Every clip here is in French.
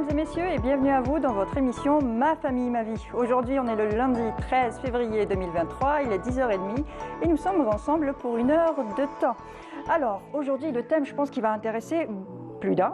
Mesdames et messieurs, et bienvenue à vous dans votre émission Ma famille, ma vie. Aujourd'hui, on est le lundi 13 février 2023, il est 10h30 et nous sommes ensemble pour une heure de temps. Alors, aujourd'hui, le thème, je pense, qui va intéresser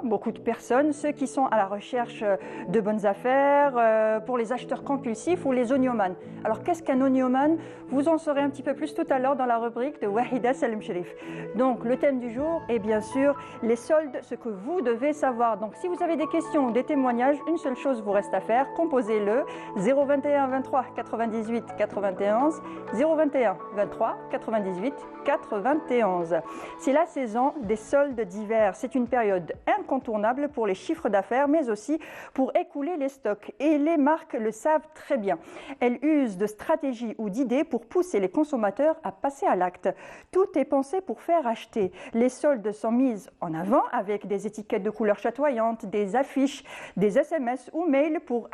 beaucoup de personnes, ceux qui sont à la recherche de bonnes affaires, pour les acheteurs compulsifs ou les oniomanes. Alors, qu'est-ce qu'un oniomane? Vous en saurez un petit peu plus tout à l'heure dans la rubrique de Wahida Salem Sherif. Donc, le thème du jour est bien sûr les soldes, ce que vous devez savoir. Donc, si vous avez des questions ou des témoignages, une seule chose vous reste à faire, composez-le 021 23 98 91 021 23 98 91. C'est la saison des soldes d'hiver. C'est une période incontournable pour les chiffres d'affaires, mais aussi pour écouler les stocks. Et les marques le savent très bien. Elles usent de stratégies ou d'idées pour pousser les consommateurs à passer à l'acte. Tout est pensé pour faire acheter. Les soldes sont mises en avant avec des étiquettes de couleurs chatoyantes, des affiches, des SMS ou mails pour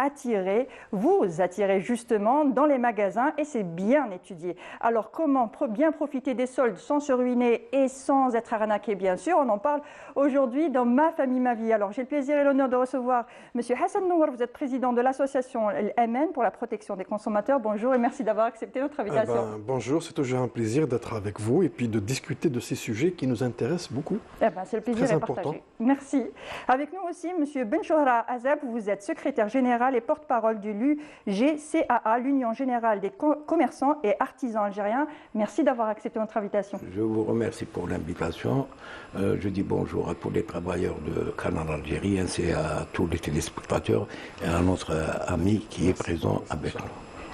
vous attirer justement dans les magasins, et c'est bien étudié. Alors comment bien profiter des soldes sans se ruiner et sans être arnaqué, bien sûr? On en parle aujourd'hui dans Ma famille, ma vie. Alors j'ai le plaisir et l'honneur de recevoir Monsieur Hassan Nouar. Vous êtes président de l'association LMN pour la protection des consommateurs. Bonjour et merci d'avoir accepté notre invitation. Bonjour, c'est toujours un plaisir d'être avec vous et puis de discuter de ces sujets qui nous intéressent beaucoup. C'est le plaisir est partagé. Merci. Avec nous aussi Monsieur Benchoura Azab, vous êtes secrétaire général et porte-parole du l'UGCAA, l'Union générale des commerçants et artisans algériens. Merci d'avoir accepté notre invitation. Je vous remercie pour l'invitation. Je dis bonjour à tous les travailleurs de Canal Algérie ainsi à tous les téléspectateurs et à notre ami qui est présent avec nous.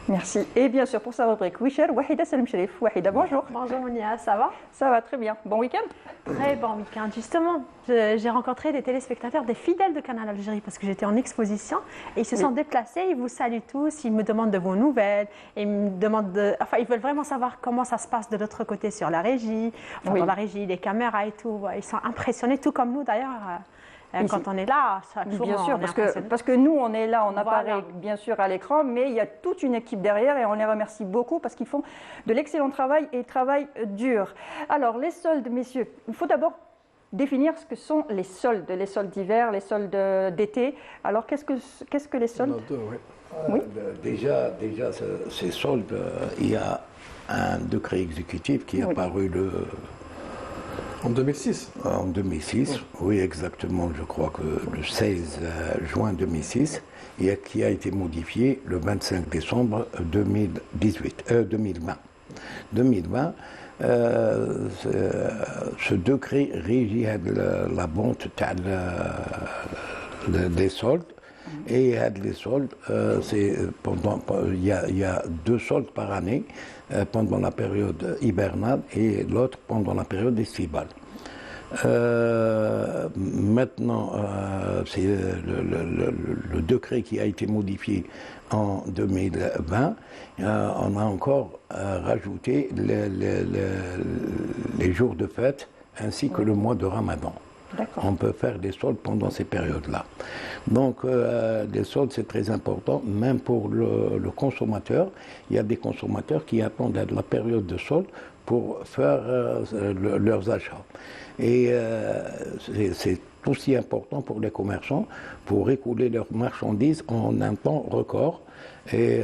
Merci. Et bien sûr, pour sa rubrique Wisher, Wahida Salem Sherif. Wahida, bonjour. Bonjour Monia, ça va? Ça va très bien. Bon week-end? Très bon week-end. Justement, j'ai rencontré des téléspectateurs, des fidèles de Canal Algérie parce que j'étais en exposition et ils se sont déplacés, ils vous saluent tous, ils me demandent de vos nouvelles, ils me demandent ils veulent vraiment savoir comment ça se passe de l'autre côté sur la régie, dans la régie, les caméras et tout. Ils sont impressionnés, tout comme nous d'ailleurs. Quand on est là, chaque jour, bien sûr, parce que nous, on est là, on apparaît bien sûr à l'écran, mais il y a toute une équipe derrière et on les remercie beaucoup parce qu'ils font de l'excellent travail et travail dur. Alors, les soldes, messieurs, il faut d'abord définir ce que sont les soldes d'hiver, les soldes d'été. Alors, qu'est-ce que les soldes? Oui. Déjà, ces soldes, il y a un décret exécutif qui est apparu En 2006. En 2006, oui exactement, je crois que le 16 juin 2006, et qui a été modifié le 25 décembre 2020. 2020, ce décret régit la vente des soldes. Et les soldes, il y a 2 soldes par année pendant la période hivernale et l'autre pendant la période estivale. Maintenant, c'est le décret qui a été modifié en 2020. On a encore rajouté les jours de fête ainsi que le mois de Ramadan. On peut faire des soldes pendant ces périodes-là. Donc, les soldes, c'est très important, même pour le consommateur. Il y a des consommateurs qui attendent la période de solde pour faire leurs achats. Et c'est aussi important pour les commerçants pour écouler leurs marchandises en un temps record et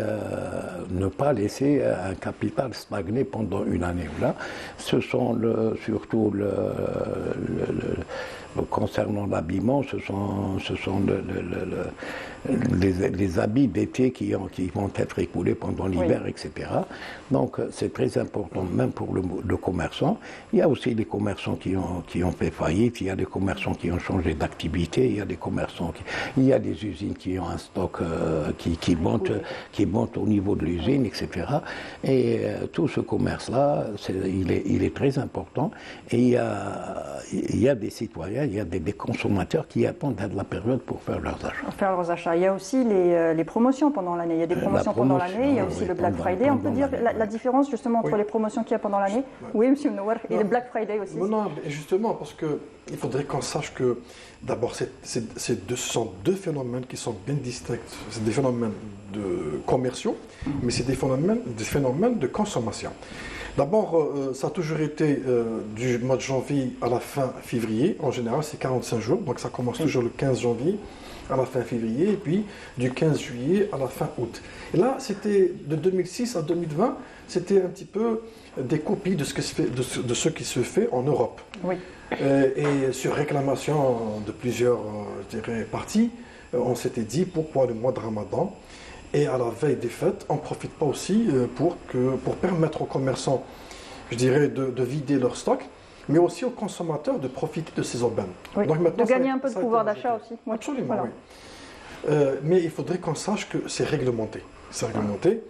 ne pas laisser un capital stagner pendant une année. Là, ce sont surtout concernant l'habillement, ce sont les habits d'été qui vont être écoulés pendant l'hiver, etc. Donc c'est très important, même pour le commerçant. Il y a aussi des commerçants qui ont fait faillite, il y a des commerçants qui ont changé d'activité, il y a des commerçants il y a des usines qui ont un stock qui monte au niveau de l'usine, etc. Et tout ce commerce-là, il est très important. Et il y a des citoyens, il y a des consommateurs qui attendent la période pour faire leurs achats. Il y a aussi les promotions pendant l'année. Il y a des promotions pendant l'année, il y a aussi le Black Friday. On peut dire la différence justement entre les promotions qu'il y a pendant l'année? Oui, monsieur Nouar, et le Black Friday aussi. Non, justement, parce qu'il faudrait qu'on sache que d'abord, ce sont 2 phénomènes qui sont bien distincts. C'est des phénomènes commerciaux, mais c'est des phénomènes de consommation. D'abord, ça a toujours été du mois de janvier à la fin février. En général, c'est 45 jours. Donc, ça commence toujours le 15 janvier à la fin février, et puis du 15 juillet à la fin août. Et là, c'était de 2006 à 2020, c'était un petit peu des copies de ce qui se fait en Europe. Oui. Et sur réclamation de plusieurs, je dirais, parties, on s'était dit pourquoi le mois de Ramadan et à la veille des fêtes, on ne profite pas aussi pour permettre aux commerçants, je dirais, de vider leur stock, mais aussi aux consommateurs de profiter de ces aubaines. Oui. Donc maintenant, de gagner un peu de pouvoir d'achat aussi. Oui. Absolument, Voilà. oui. Mais il faudrait qu'on sache que c'est réglementé. C'est réglementé.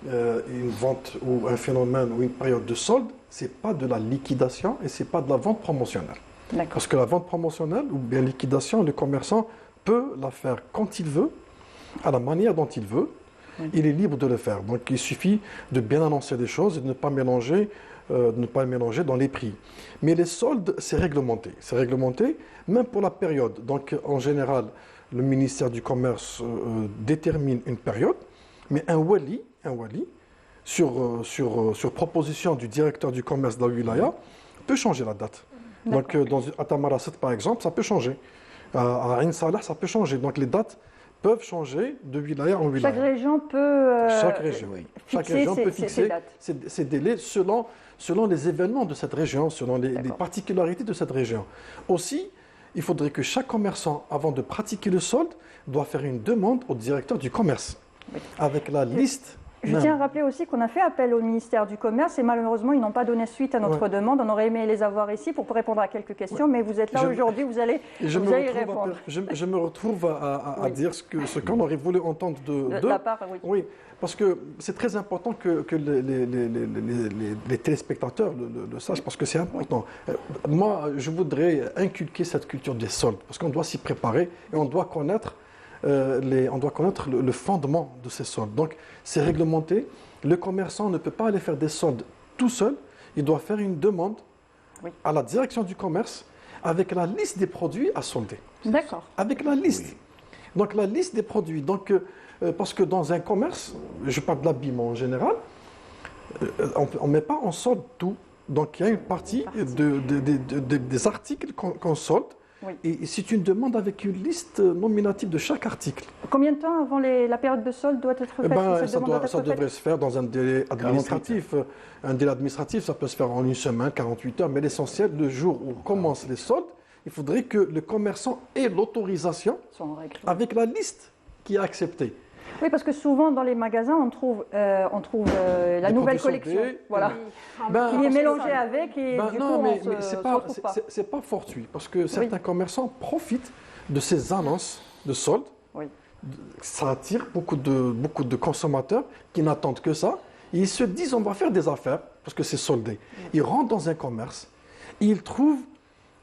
Une vente ou un phénomène ou une période de solde, ce n'est pas de la liquidation et ce n'est pas de la vente promotionnelle. Parce que la vente promotionnelle ou bien liquidation, le commerçant peut la faire quand il veut, à la manière dont il veut. Oui. Il est libre de le faire. Donc il suffit de bien annoncer des choses et de ne pas mélanger dans les prix. Mais les soldes, c'est réglementé. C'est réglementé même pour la période. Donc en général, le ministère du Commerce détermine une période, mais un wali sur proposition du directeur du commerce de la wilaya, peut changer la date. Donc à Tamarasset, par exemple, ça peut changer. À Ain Salah, ça peut changer. Donc les dates peuvent changer de wilaya en wilaya. Chaque région peut fixer ses délais selon les événements de cette région, selon les particularités de cette région. Aussi, il faudrait que chaque commerçant, avant de pratiquer le solde, doit faire une demande au directeur du commerce, avec la liste. Je tiens à rappeler aussi qu'on a fait appel au ministère du Commerce et malheureusement, ils n'ont pas donné suite à notre demande. On aurait aimé les avoir ici pour répondre à quelques questions, mais vous êtes là aujourd'hui, vous allez y répondre. Je me retrouve à dire ce qu'on aurait voulu entendre de la part, oui, parce que c'est très important que les téléspectateurs le sachent, parce que c'est important. Moi, je voudrais inculquer cette culture des soldes, parce qu'on doit s'y préparer et on doit connaître le fondement de ces soldes. Donc, c'est réglementé. Le commerçant ne peut pas aller faire des soldes tout seul. Il doit faire une demande à la direction du commerce avec la liste des produits à solder. D'accord. Avec la liste. Oui. Donc, la liste des produits. Donc, parce que dans un commerce, je parle de l'habillement en général, on ne met pas en solde tout. Donc, il y a une partie des articles qu'on solde. Oui. Et c'est une demande avec une liste nominative de chaque article. Combien de temps avant la période de solde doit être faite ça devrait se faire dans un délai administratif. Un délai administratif, ça peut se faire en une semaine, 48 heures, mais l'essentiel, le jour où commencent les soldes, il faudrait que le commerçant ait l'autorisation avec la liste qui est acceptée. Oui, parce que souvent dans les magasins, on trouve la nouvelle collection, voilà, qui est mélangée avec et du coup on se retrouve pas. C'est pas fortuit, parce que certains commerçants profitent de ces annonces de soldes. Oui. Ça attire beaucoup de consommateurs qui n'attendent que ça. Et ils se disent on va faire des affaires parce que c'est soldé. Ils rentrent dans un commerce, et ils trouvent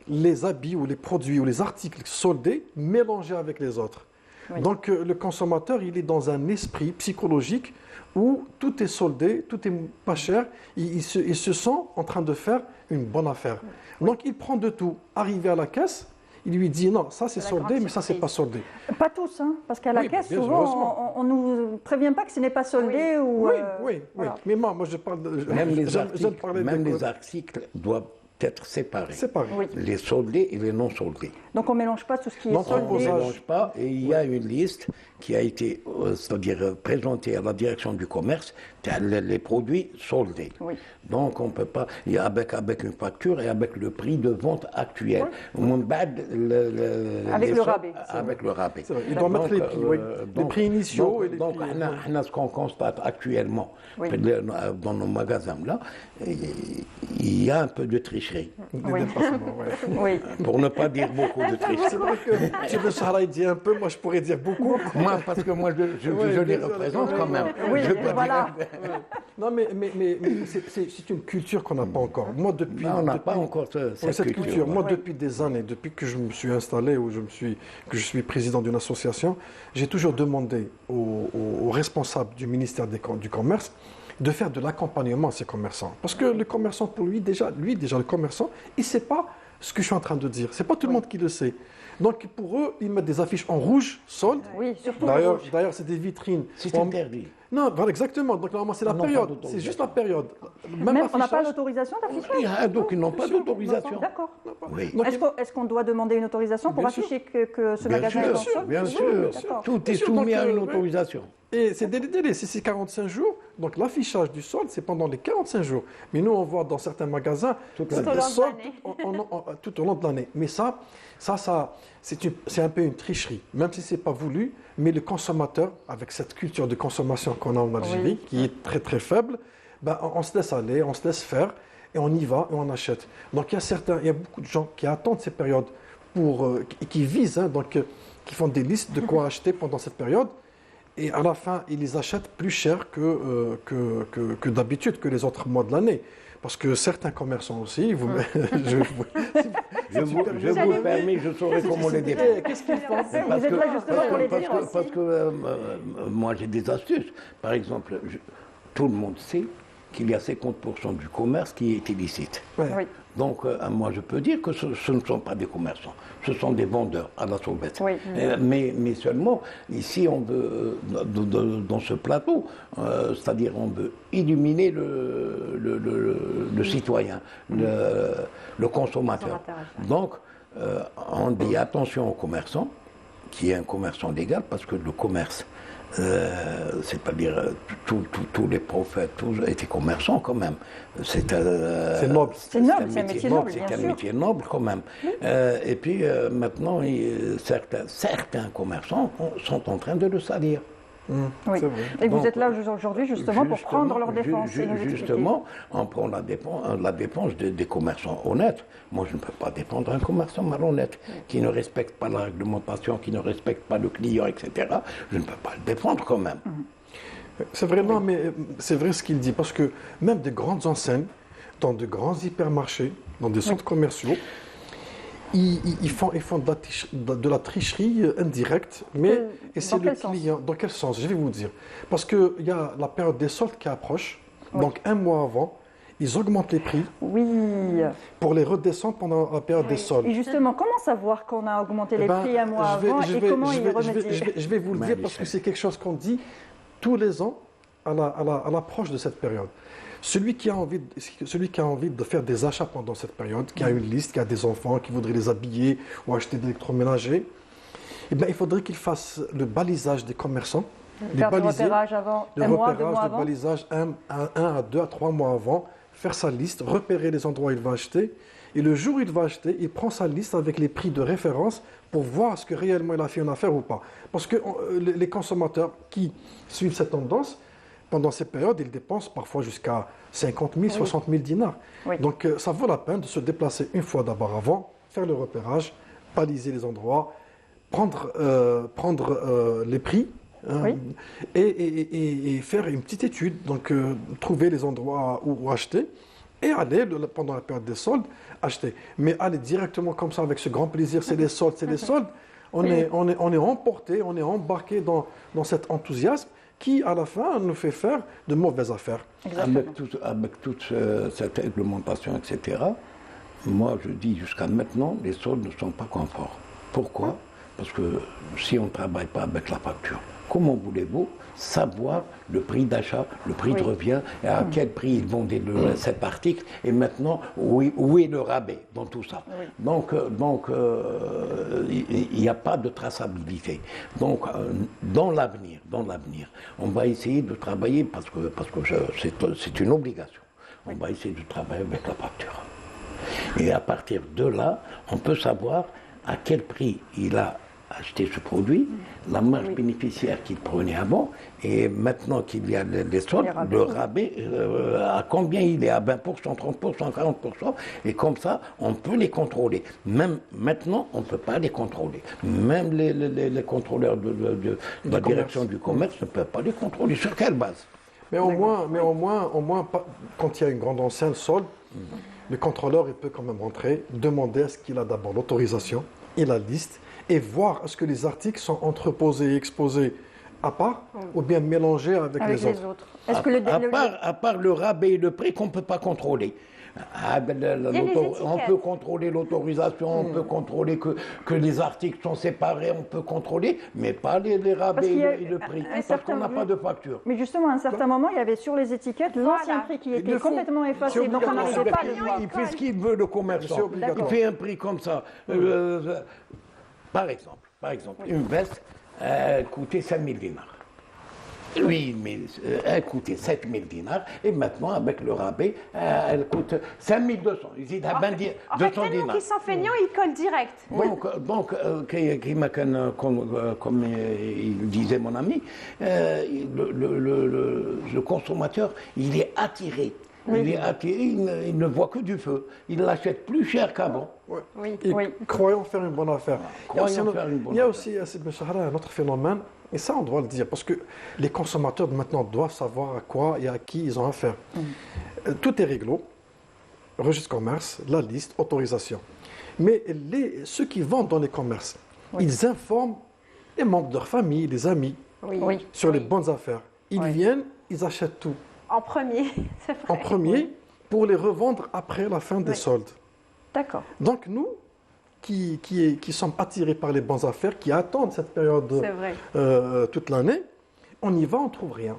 les habits ou les produits ou les articles soldés mélangés avec les autres. Oui. Donc le consommateur, il est dans un esprit psychologique où tout est soldé, tout est pas cher, il se sent en train de faire une bonne affaire. Oui. Donc il prend de tout. Arrivé à la caisse, il lui dit non, ça c'est soldé, mais ça c'est pas soldé. Pas tous, hein, parce qu'à la caisse, souvent, on ne nous prévient pas que ce n'est pas soldé. Oui, oui. Voilà. Mais moi je parle de... Même les articles doivent être séparés. Oui. Les soldés et les non soldés. Donc on ne mélange pas tout ce qui est soldé. On ne mélange pas, et il y a une liste qui a été c'est-à-dire présentée à la direction du commerce, les produits soldés. Oui. Donc on ne peut pas, avec une facture et avec le prix de vente actuel. Oui. Avec le rabais. Avec le rabais. Ils doivent mettre les prix, les prix initiaux. Donc ce qu'on constate actuellement dans nos magasins là, il y a un peu de tricherie. Oui. Pour ne pas dire beaucoup de tricherie. C'est vrai que tu veux Sarah dit un peu, moi je pourrais dire beaucoup. Moi, parce que moi je les représente quand même. Oui, voilà. Non, mais c'est une culture qu'on n'a pas encore. Moi, on n'a pas encore cette culture. Moi, depuis des années, depuis que je me suis installé ou que je suis président d'une association, j'ai toujours demandé aux responsables du ministère du Commerce de faire de l'accompagnement à ces commerçants. Parce que le commerçant, pour lui, déjà le commerçant, il ne sait pas ce que je suis en train de dire. Ce n'est pas tout le monde qui le sait. Donc, pour eux, ils mettent des affiches en rouge, solde. Oui, surtout D'ailleurs, c'est des vitrines. C'est interdit. Non, voilà, exactement. Donc normalement, c'est la On n'a pas période. d'autorisation. C'est juste la période. Même on n'a pas l'affichage- l'autorisation d'affichage. Donc ils n'ont pas d'autorisation. D'accord. Oui. Donc, Est-ce qu'on doit demander une autorisation pour Bien sûr. afficher que ce Bien magasin est en sûr, solde? bien Oui, sûr. d'accord. Tout est sûr, soumis donc, à une ouais. autorisation. Et c'est des délais, si c'est 45 jours, donc l'affichage du solde, c'est pendant les 45 jours. Mais nous, on voit dans certains magasins, Tout c'est au des long de soldes l'année. tout au long de l'année. Mais ça c'est un peu une tricherie, même si ce n'est pas voulu, mais le consommateur, avec cette culture de consommation qu'on a en Algérie, qui est très très faible, ben, on se laisse aller, on se laisse faire, et on y va, et on achète. Donc il y a beaucoup de gens qui attendent ces périodes, qui visent, qui font des listes de quoi acheter pendant cette période, et à la fin, ils les achètent plus cher que d'habitude, que les autres mois de l'année. Parce que certains commerçants aussi, Je vous permets, je saurai comment les défendre. Qu'est-ce qu'ils font Vous êtes là justement pour les dire aussi. Parce que moi j'ai des astuces. Par exemple, tout le monde sait qu'il y a 50% du commerce qui est illicite. Ouais. Oui. Donc moi je peux dire que ce ne sont pas des commerçants, ce sont des vendeurs à la sauvette. Oui. Mais seulement, ici on veut, dans ce plateau, c'est-à-dire on veut illuminer le citoyen, le consommateur. Donc on dit attention aux commerçants, qui est un commerçant légal, parce que le commerce, c'est-à-dire tous les prophètes, tous étaient commerçants quand même. C'est noble. C'est noble, c'est un métier noble, bien C'est un sûr. métier noble quand même. Et puis maintenant, certains commerçants sont en train de le salir. Oui. C'est vrai. Et vous Donc, êtes là aujourd'hui justement pour prendre leur défense. et nous expliquer. Justement, on prend la défense des commerçants honnêtes. Moi, je ne peux pas défendre un commerçant malhonnête qui ne respecte pas la réglementation, qui ne respecte pas le client, etc. Je ne peux pas le défendre quand même. C'est vrai, non, mais c'est vrai ce qu'il dit, parce que même des grandes enseignes, dans de grands hypermarchés, dans des centres commerciaux, ils font de la tricherie indirecte, mais et c'est dans le quel sens client. Dans quel sens? Je vais vous dire. Parce qu'il y a la période des soldes qui approche, donc un mois avant, ils augmentent les prix Oui. pour les redescendre pendant la période des soldes. Et justement, comment savoir qu'on a augmenté les prix un mois avant et comment y remédier? Je vais vous le dire parce que c'est quelque chose qu'on dit tous les ans à l'approche de cette période. Celui qui a envie de faire des achats pendant cette période, qui a une liste, qui a des enfants, qui voudrait les habiller ou acheter des électroménagers, eh bien, il faudrait qu'il fasse le balisage des commerçants. Faire le repérage avant, Le un mois, 2 repérage, mois le avant. balisage 1 à 2 à 3 mois avant, faire sa liste, repérer les endroits où il va acheter. Et le jour où il va acheter, il prend sa liste avec les prix de référence pour voir ce que réellement il a fait une affaire ou pas. Parce que les consommateurs qui suivent cette tendance, pendant ces périodes, ils dépensent parfois jusqu'à 50 000, 60 000 dinars. Oui. Donc ça vaut la peine de se déplacer une fois d'abord avant, faire le repérage, baliser les endroits, prendre les prix, hein, Oui. et faire une petite étude, donc trouver les endroits où acheter et aller, pendant la période des soldes, acheter. Mais aller directement comme ça avec ce grand plaisir, c'est les soldes, c'est les soldes, on est emporté, on est embarqué dans cet enthousiasme qui, à la fin, nous fait faire de mauvaises affaires. Avec toute cette réglementation, etc., moi je dis jusqu'à maintenant, les soldes ne sont pas conformes. Pourquoi? Parce que si on ne travaille pas avec la facture, comment voulez-vous savoir le prix d'achat, le prix de revient, et à quel prix ils vendaient cet article, et maintenant, où est le rabais dans tout ça? Oui. Donc, il n'y a pas de traçabilité. Donc, dans l'avenir, on va essayer de travailler, parce que c'est une obligation, on va essayer de travailler avec la facture. Et à partir de là, on peut savoir à quel prix il a acheté ce produit, la marge bénéficiaire qu'il prenait avant, et maintenant qu'il y a les soldes, le rabais, à combien il est, à 20%, 30%, 40%, et comme ça, on peut les contrôler. Même maintenant, on ne peut pas les contrôler. Même les contrôleurs de la direction du commerce ne peuvent pas les contrôler. Sur quelle base? Mais au moins, quand il y a une grande enseigne solde, le contrôleur il peut quand même rentrer, demander à ce qu'il a d'abord l'autorisation et la liste, et voir est-ce que les articles sont entreposés et exposés à part ou bien mélangés avec les autres. Est-ce que À part le rabais et le prix qu'on ne peut pas contrôler. On peut contrôler l'autorisation, on peut contrôler que les articles sont séparés, on peut contrôler, mais pas les rabais et le prix, parce qu'on n'a pas de facture. Mais justement, à un certain moment, il y avait sur les étiquettes l'ancien prix qui était complètement effacé, donc on n'arrivait pas à le voir. Il fait ce qu'il veut, le commerçant. Il fait un prix comme ça. Par exemple, une veste coûtait 5 000 dinars. Oui, mais elle coûtait 7 000 dinars et maintenant, avec le rabais, elle coûte 5 200. Ils disent 200 dinars. Qui sont feignants, ils collent direct. Donc comme il disait mon ami, le consommateur, il est attiré. Il est attiré, il ne voit que du feu. Il l'achète plus cher qu'avant. Croyons faire une bonne affaire. Il y a aussi, un autre phénomène. Et ça, on doit le dire, parce que les consommateurs maintenant doivent savoir à quoi et à qui ils ont affaire. Tout est réglo, registre commerce, la liste, autorisation. Mais ceux qui vendent dans les commerces, ils informent les membres de leur famille, les amis, sur les bonnes affaires. Ils viennent, ils achètent tout. En premier, c'est vrai. En premier, pour les revendre après la fin des soldes. D'accord. Donc nous, qui sommes attirés par les bonnes affaires, qui attendent cette période toute l'année, on y va, on ne trouve rien.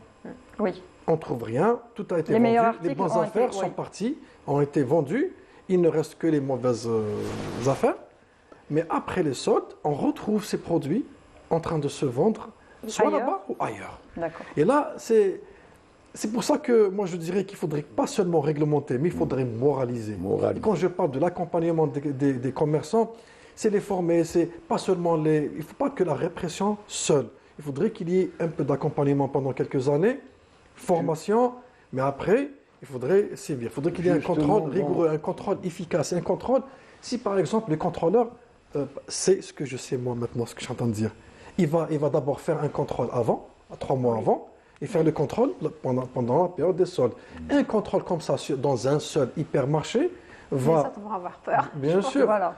Oui. On ne trouve rien, tout a été vendu, les bonnes affaires sont parties, ont été vendues, il ne reste que les mauvaises affaires. Mais après les soldes, on retrouve ces produits en train de se vendre, soit là-bas ou ailleurs. D'accord. Et là, c'est pour ça que moi je dirais qu'il ne faudrait pas seulement réglementer, mais il faudrait moraliser. Et quand je parle de l'accompagnement des commerçants, c'est les former, c'est pas seulement il ne faut pas que la répression seule. Il faudrait qu'il y ait un peu d'accompagnement pendant quelques années, formation, mais après, il faudrait sévir. Il faudrait qu'il y ait un contrôle rigoureux, un contrôle efficace. Un contrôle, si par exemple le contrôleur, c'est ce que je sais moi maintenant, ce que je suis en train de dire, il va d'abord faire un contrôle avant, 3 mois avant, et faire le contrôle pendant la période des soldes. Un contrôle comme ça dans un seul hypermarché va avoir peur. Bien sûr, va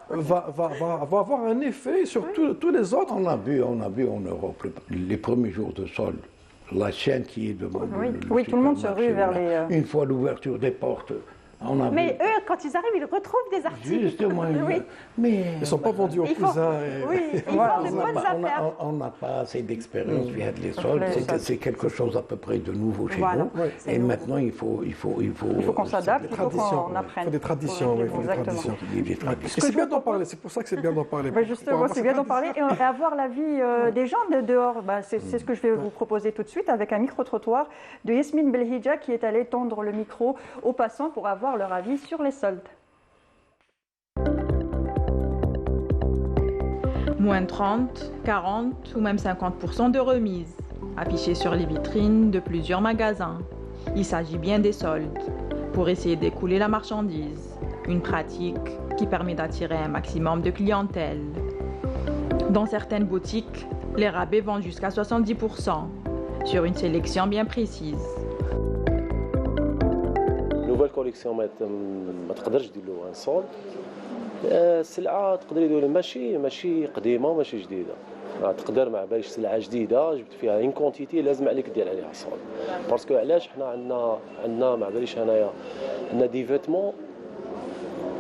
avoir un effet sur tous les autres. On a vu en Europe les premiers jours de soldes, la chaîne qui est devant tout le monde se rue vers les... Une fois l'ouverture des portes. Mais eux, quand ils arrivent, ils retrouvent des articles. Justement, mais ils ne sont pas vendus aux cousins. Ils font des bonnes affaires. On n'a pas assez d'expérience via les soldes. C'est quelque chose à peu près de nouveau chez nous. Et maintenant, il faut qu'on s'adapte, il faut qu'on apprenne. Il faut des traditions. C'est bien d'en parler. C'est pour ça que c'est bien d'en parler. Justement, c'est bien d'en parler et avoir l'avis des gens de dehors. C'est ce que je vais vous proposer tout de suite avec un micro-trottoir de Yasmine Belhidja qui est allée tendre le micro aux passants pour avoir leur avis sur les soldes. Moins 30, 40 ou même 50% de remise, affichés sur les vitrines de plusieurs magasins. Il s'agit bien des soldes, pour essayer d'écouler la marchandise, une pratique qui permet d'attirer un maximum de clientèle. Dans certaines boutiques, les rabais vont jusqu'à 70%, sur une sélection bien précise. نوفال كوليكسيون ما تقدرش دير له ان سول السلعه تقدر يدير ماشي قديمه وماشي جديده تقدر ما باليش سلعه جديده جبت فيها ان كونتيتي لازم عليك دير عليها سول باسكو علاش حنا عندنا ما باليش هنايا عندنا دي فيتمون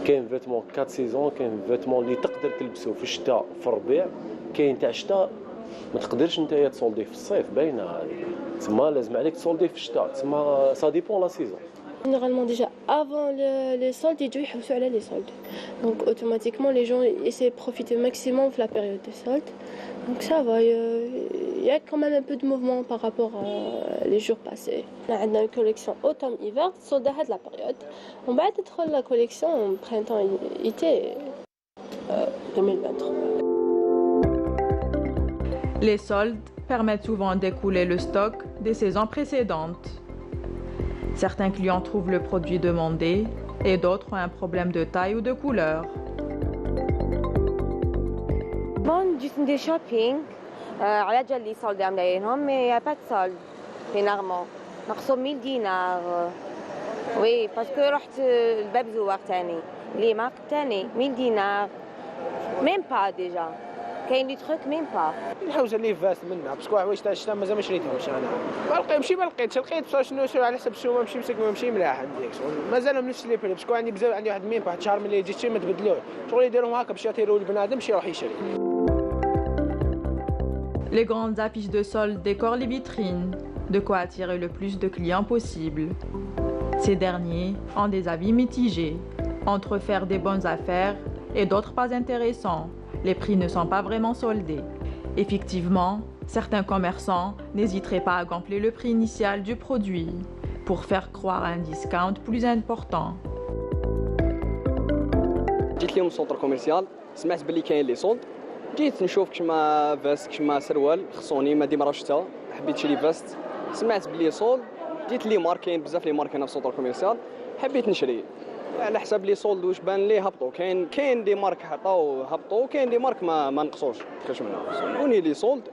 كاين فيتمون 4 سيزون كاين فيتمون اللي تقدر تلبسه في الشتاء في الربيع كاين تاع الشتاء ما تقدرش نتايا تصولديه في الصيف باينه هذه تما لازم عليك تصولديه في الشتاء تما سا ديبون لا سيزون. Généralement déjà avant les soldes, ils doivent sur les soldes. Donc automatiquement les gens essaient de profiter au maximum de la période des soldes. Donc ça va, il y a quand même un peu de mouvement par rapport à les jours passés. On a une collection automne-hiver, solde à la période. On va être la collection printemps-été 2023. Les soldes permettent souvent d'écouler le stock des saisons précédentes. Certains clients trouvent le produit demandé et d'autres ont un problème de taille ou de couleur. Bon, juste des shopping. على جال لي solde عاملينهم mais y a pas de solde finalement. نقصوا 1000 دينار. Oui, parce que رحت الباب زوار تاني. لي مارك تاني 1000 دينار. Même pas déjà. كاين لي تروك ميم با. الحوجه اللي فات منها باسكو حوايج تاع الشتا مازال ما شريتهمش انا. ما لقيتش لقيت شنو على حسب السومه ماشي ملاح عندي مازال ما نفس لي بري باسكو عندي بزاف عندي واحد ميم واحد الشهر ملي جيت شي ما تبدلوه شغل يديرهم هكا باش يعطيو البنادم باش يروح يشري. Les grandes affiches de soldes décorent les vitrines, de quoi attirer le plus de clients possible. Ces derniers ont des avis mitigés, entre faire des bonnes affaires et d'autres pas intéressants. Les prix ne sont pas vraiment soldés. Effectivement, certains commerçants n'hésiteraient pas à gonfler le prix initial du produit pour faire croire à un discount plus important. جيت اليوم للسونتر كوميرسيال سمعت بلي كاين لي سولد جيت نشوف كما فاست كما سروال خصوني ما ديما راه شتا حبيت نشري فاست سمعت بلي سولد جيت لي مارك كاين بزاف لي مارك هنا في السونتر كوميرسيال حبيت نشري على حساب لي سولد واش بان لي هبطوا كاين دي مارك هبطوا وكاين دي مارك ما نقصوش كاش منها وني لي سولد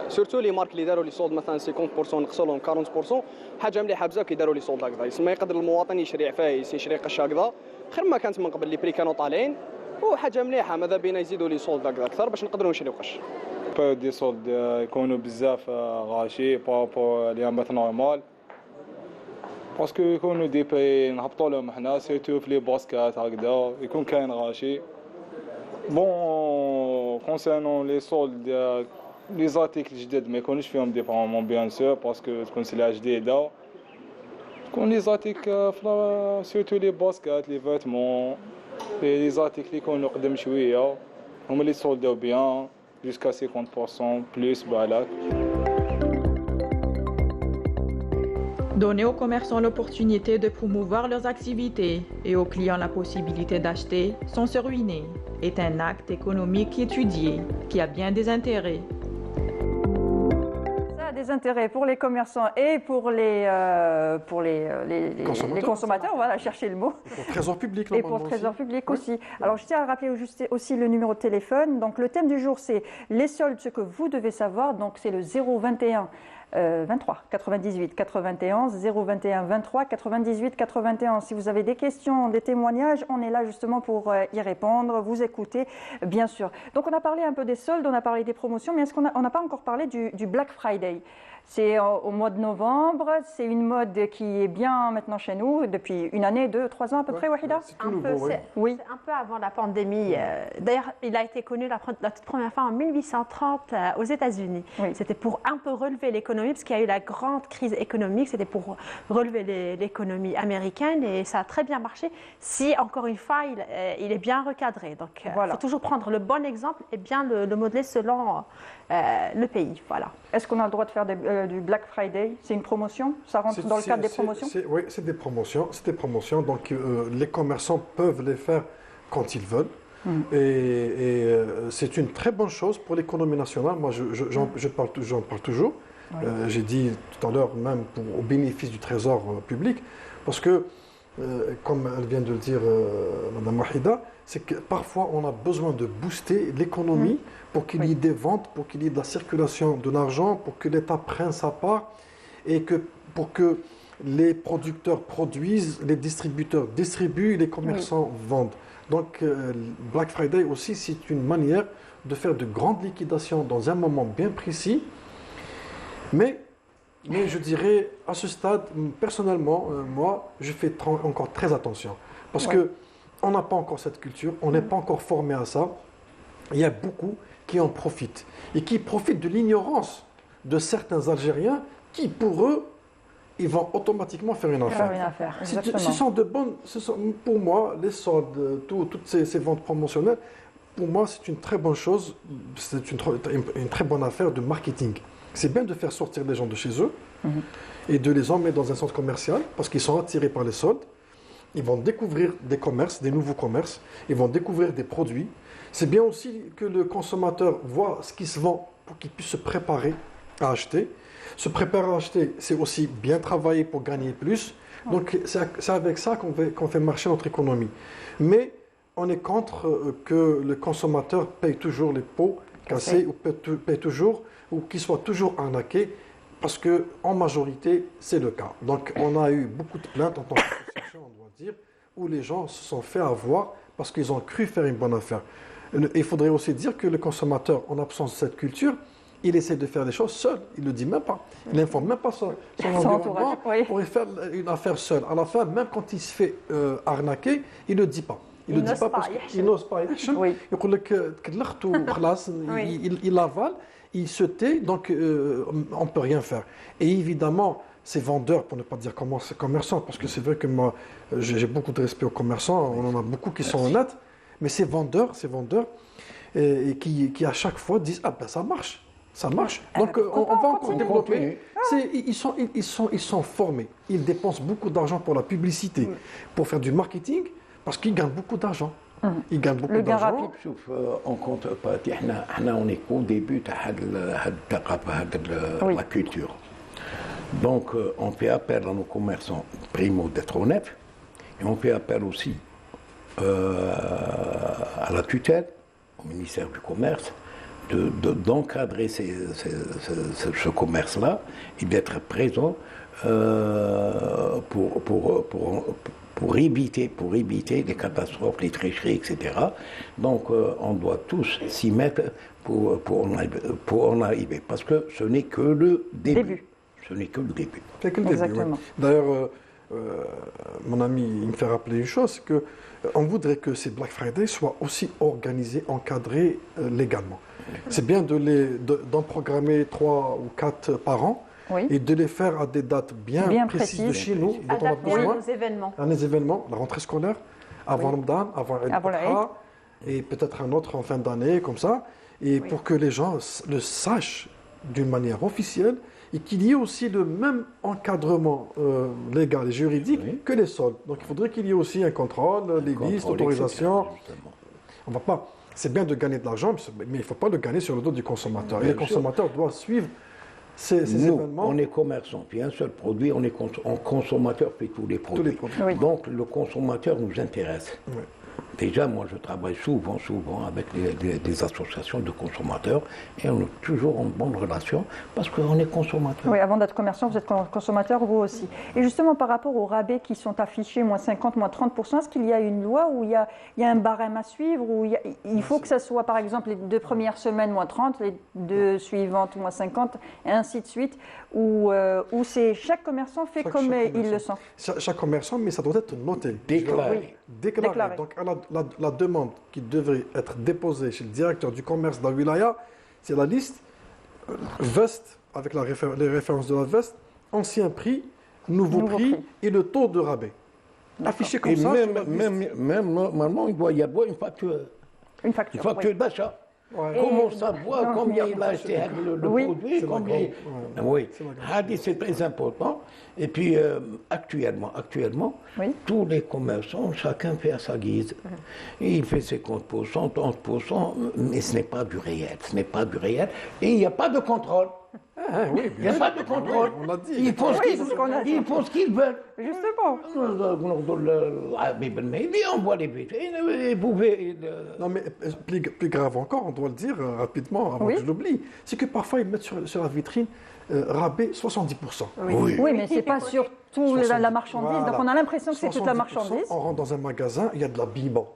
سورتو لي مارك اللي داروا لي سولد مثلا 50% نقصوا لهم 40% حاجه مليحه بزاف كي داروا لي سولد هكذا يسمى يقدر المواطن يشري عفايس يشري قش هكذا خير ما كانت من قبل لي بري كانوا طالعين وحاجه مليحه ماذا بينا يزيدوا لي سولد هكذا اكثر باش نقدروا نشريو قش. البيريود دي سولد يكونوا بزاف غاشي بارابور ليامات نورمال باسكو يكونوا دي بي نهبطوا لهم حنا سيرتو في لي باسكات هكذا يكون كاين غاشي. بون كونسيرنون لي سولد لي زارتيكل جداد ما يكونوش فيهم دي برومون بيان سور باسكو تكون سلعه جديده تكون لي زارتيكل سيرتو لي باسكات لي فيتمون لي زارتيكل يكونوا قدم شويه هما لي سولداو بيان jusqu'à 50% plus بالك. Donner aux commerçants l'opportunité de promouvoir leurs activités et aux clients la possibilité d'acheter sans se ruiner est un acte économique étudié qui a bien des intérêts. Ça a des intérêts pour les commerçants et pour les consommateurs, voilà, chercher le mot. Et pour le trésor public. Et pour le trésor public aussi. Alors je tiens à rappeler aussi le numéro de téléphone. Donc le thème du jour c'est les soldes, ce que vous devez savoir. Donc c'est le 021 23 98 91 021 23 98 91. Si vous avez des questions, des témoignages, on est là justement pour y répondre, vous écouter, bien sûr. Donc on a parlé un peu des soldes, on a parlé des promotions, mais est-ce qu'on n'a pas encore parlé du Black Friday? C'est au mois de novembre, c'est une mode qui est bien maintenant chez nous depuis une année, 2, 3 ans à peu près, Wahida? Oui. C'est un peu avant la pandémie. D'ailleurs, il a été connu la toute première fois en 1830 aux États-Unis. Oui. C'était pour un peu relever l'économie, parce qu'il y a eu la grande crise économique, c'était pour relever l'économie américaine et ça a très bien marché si, encore une fois, il est bien recadré. Donc, il faut toujours prendre le bon exemple et bien le modeler selon le pays. Voilà. Est-ce qu'on a le droit de faire du Black Friday? C'est une promotion? Ça rentre dans le cadre des promotions? Oui, c'est des promotions. Donc les commerçants peuvent les faire quand ils veulent. Et c'est une très bonne chose pour l'économie nationale. Moi, j'en parle toujours. Oui. J'ai dit tout à l'heure, même au bénéfice du trésor public, parce que, comme elle vient de le dire, Mme Wahida, c'est que parfois on a besoin de booster l'économie pour qu'il y ait des ventes, pour qu'il y ait de la circulation de l'argent, pour que l'État prenne sa part et pour que les producteurs produisent, les distributeurs distribuent, les commerçants vendent. Donc Black Friday aussi, c'est une manière de faire de grandes liquidations dans un moment bien précis. Mais je dirais, à ce stade, personnellement, moi, je fais encore très attention. Parce qu'on n'a pas encore cette culture, on n'est pas encore formé à ça. Il y a beaucoup qui en profitent. Et qui profitent de l'ignorance de certains Algériens qui, pour eux, ils vont automatiquement faire une affaire. Ce sont de bonnes... pour moi, les soldes, toutes ces ventes promotionnelles, pour moi, c'est une très bonne chose. C'est une très bonne affaire de marketing. C'est bien de faire sortir les gens de chez eux et de les emmener dans un centre commercial parce qu'ils sont attirés par les soldes. Ils vont découvrir des commerces, des nouveaux commerces. Ils vont découvrir des produits. C'est bien aussi que le consommateur voit ce qui se vend pour qu'il puisse se préparer à acheter. Se préparer à acheter, c'est aussi bien travailler pour gagner plus. Donc c'est avec ça qu'on fait marcher notre économie. Mais on est contre que le consommateur paye toujours les pots cassés ou paye toujours ou qu'il soit toujours arnaqué, parce qu'en majorité, c'est le cas. Donc, on a eu beaucoup de plaintes en tant qu'association, on doit dire, où les gens se sont fait avoir parce qu'ils ont cru faire une bonne affaire. Il faudrait aussi dire que le consommateur, en absence de cette culture, il essaie de faire les choses seul. Il ne le dit même pas. Il n'informe même pas son environnement pour y faire une affaire seul. À la fin, même quand il se fait arnaquer, il ne le dit pas. Il ne le dit pas parce qu'il n'ose pas. Il avale, il se tait, donc on ne peut rien faire. Et évidemment, ces vendeurs, pour ne pas dire commerçants, parce que c'est vrai que moi, j'ai beaucoup de respect aux commerçants, on en a beaucoup qui sont honnêtes, mais ces vendeurs et qui à chaque fois disent « Ah ben ça marche ». Ça marche. Donc on va encore développer. Ils sont formés. Ils dépensent beaucoup d'argent pour la publicité, pour faire du marketing, parce qu'ils gagnent beaucoup d'argent. Ils gagnent beaucoup d'argent. On compte pas. On est qu'au début de la culture. Donc on fait appel à nos commerçants, primo d'être honnêtes, et on fait appel aussi à la tutelle, au ministère du Commerce, d'encadrer ce commerce-là et d'être présent pour éviter les catastrophes, les tricheries, etc. Donc on doit tous s'y mettre pour en arriver, parce que ce n'est que le début. Ce n'est que le début. C'est que le début, oui. D'ailleurs, mon ami, il me fait rappeler une chose, c'est qu'on voudrait que ces Black Friday soient aussi organisés, encadrés légalement. C'est bien d'en programmer 3 ou 4 par an et de les faire à des dates bien précises de chez nous, dont on a besoin. À nos événements, la rentrée scolaire, avant Ramadan, avant Eid et peut-être un autre en fin d'année, comme ça, et pour que les gens le sachent d'une manière officielle et qu'il y ait aussi le même encadrement légal et juridique que les soldes. Donc il faudrait qu'il y ait aussi un contrôle, les listes, l'autorisation. On va pas. C'est bien de gagner de l'argent, mais il ne faut pas le gagner sur le dos du consommateur. Et le consommateur doit suivre ces événements. On est commerçant, puis un seul produit, on consommateur puis tous les produits. Donc le consommateur nous intéresse. Oui. Déjà, moi, je travaille souvent avec des associations de consommateurs et on est toujours en bonne relation parce qu'on est consommateur. Oui, avant d'être commerçant, vous êtes consommateur, vous aussi. Et justement, par rapport aux rabais qui sont affichés, moins 50, moins 30%, est-ce qu'il y a une loi où il y a un barème à suivre, où il faut que ça soit, par exemple, les 2 premières semaines, moins 30, les 2 suivantes, moins 50, et ainsi de suite, où chaque commerçant fait comme il le sent? Chaque commerçant, mais ça doit être noté. Déclaré. Déclaré. Donc, la demande qui devrait être déposée chez le directeur du commerce de la wilaya, c'est la liste veste, avec les références de la veste, ancien prix, nouveau prix et le taux de rabais. Affiché comme ça. Même normalement, il doit y avoir une facture. Une facture d'achat. Ouais. Comment savoir combien il a acheté le produit, oui, c'est très important. Et puis actuellement, tous les commerçants, chacun fait à sa guise. Il fait 50%, 30%, mais ce n'est pas du réel. Et il n'y a pas de contrôle. Il n'y a pas de contrôle. On l'a dit. Ils font ce qu'ils veulent. Justement. On voit les vitrines. Non, mais plus grave encore, on doit le dire rapidement avant que je l'oublie, c'est que parfois ils mettent sur la vitrine rabais 70%. Oui, mais ce n'est pas sur toute la marchandise. Donc on a l'impression que c'est toute la marchandise. On rentre dans un magasin, il y a de l'habillement.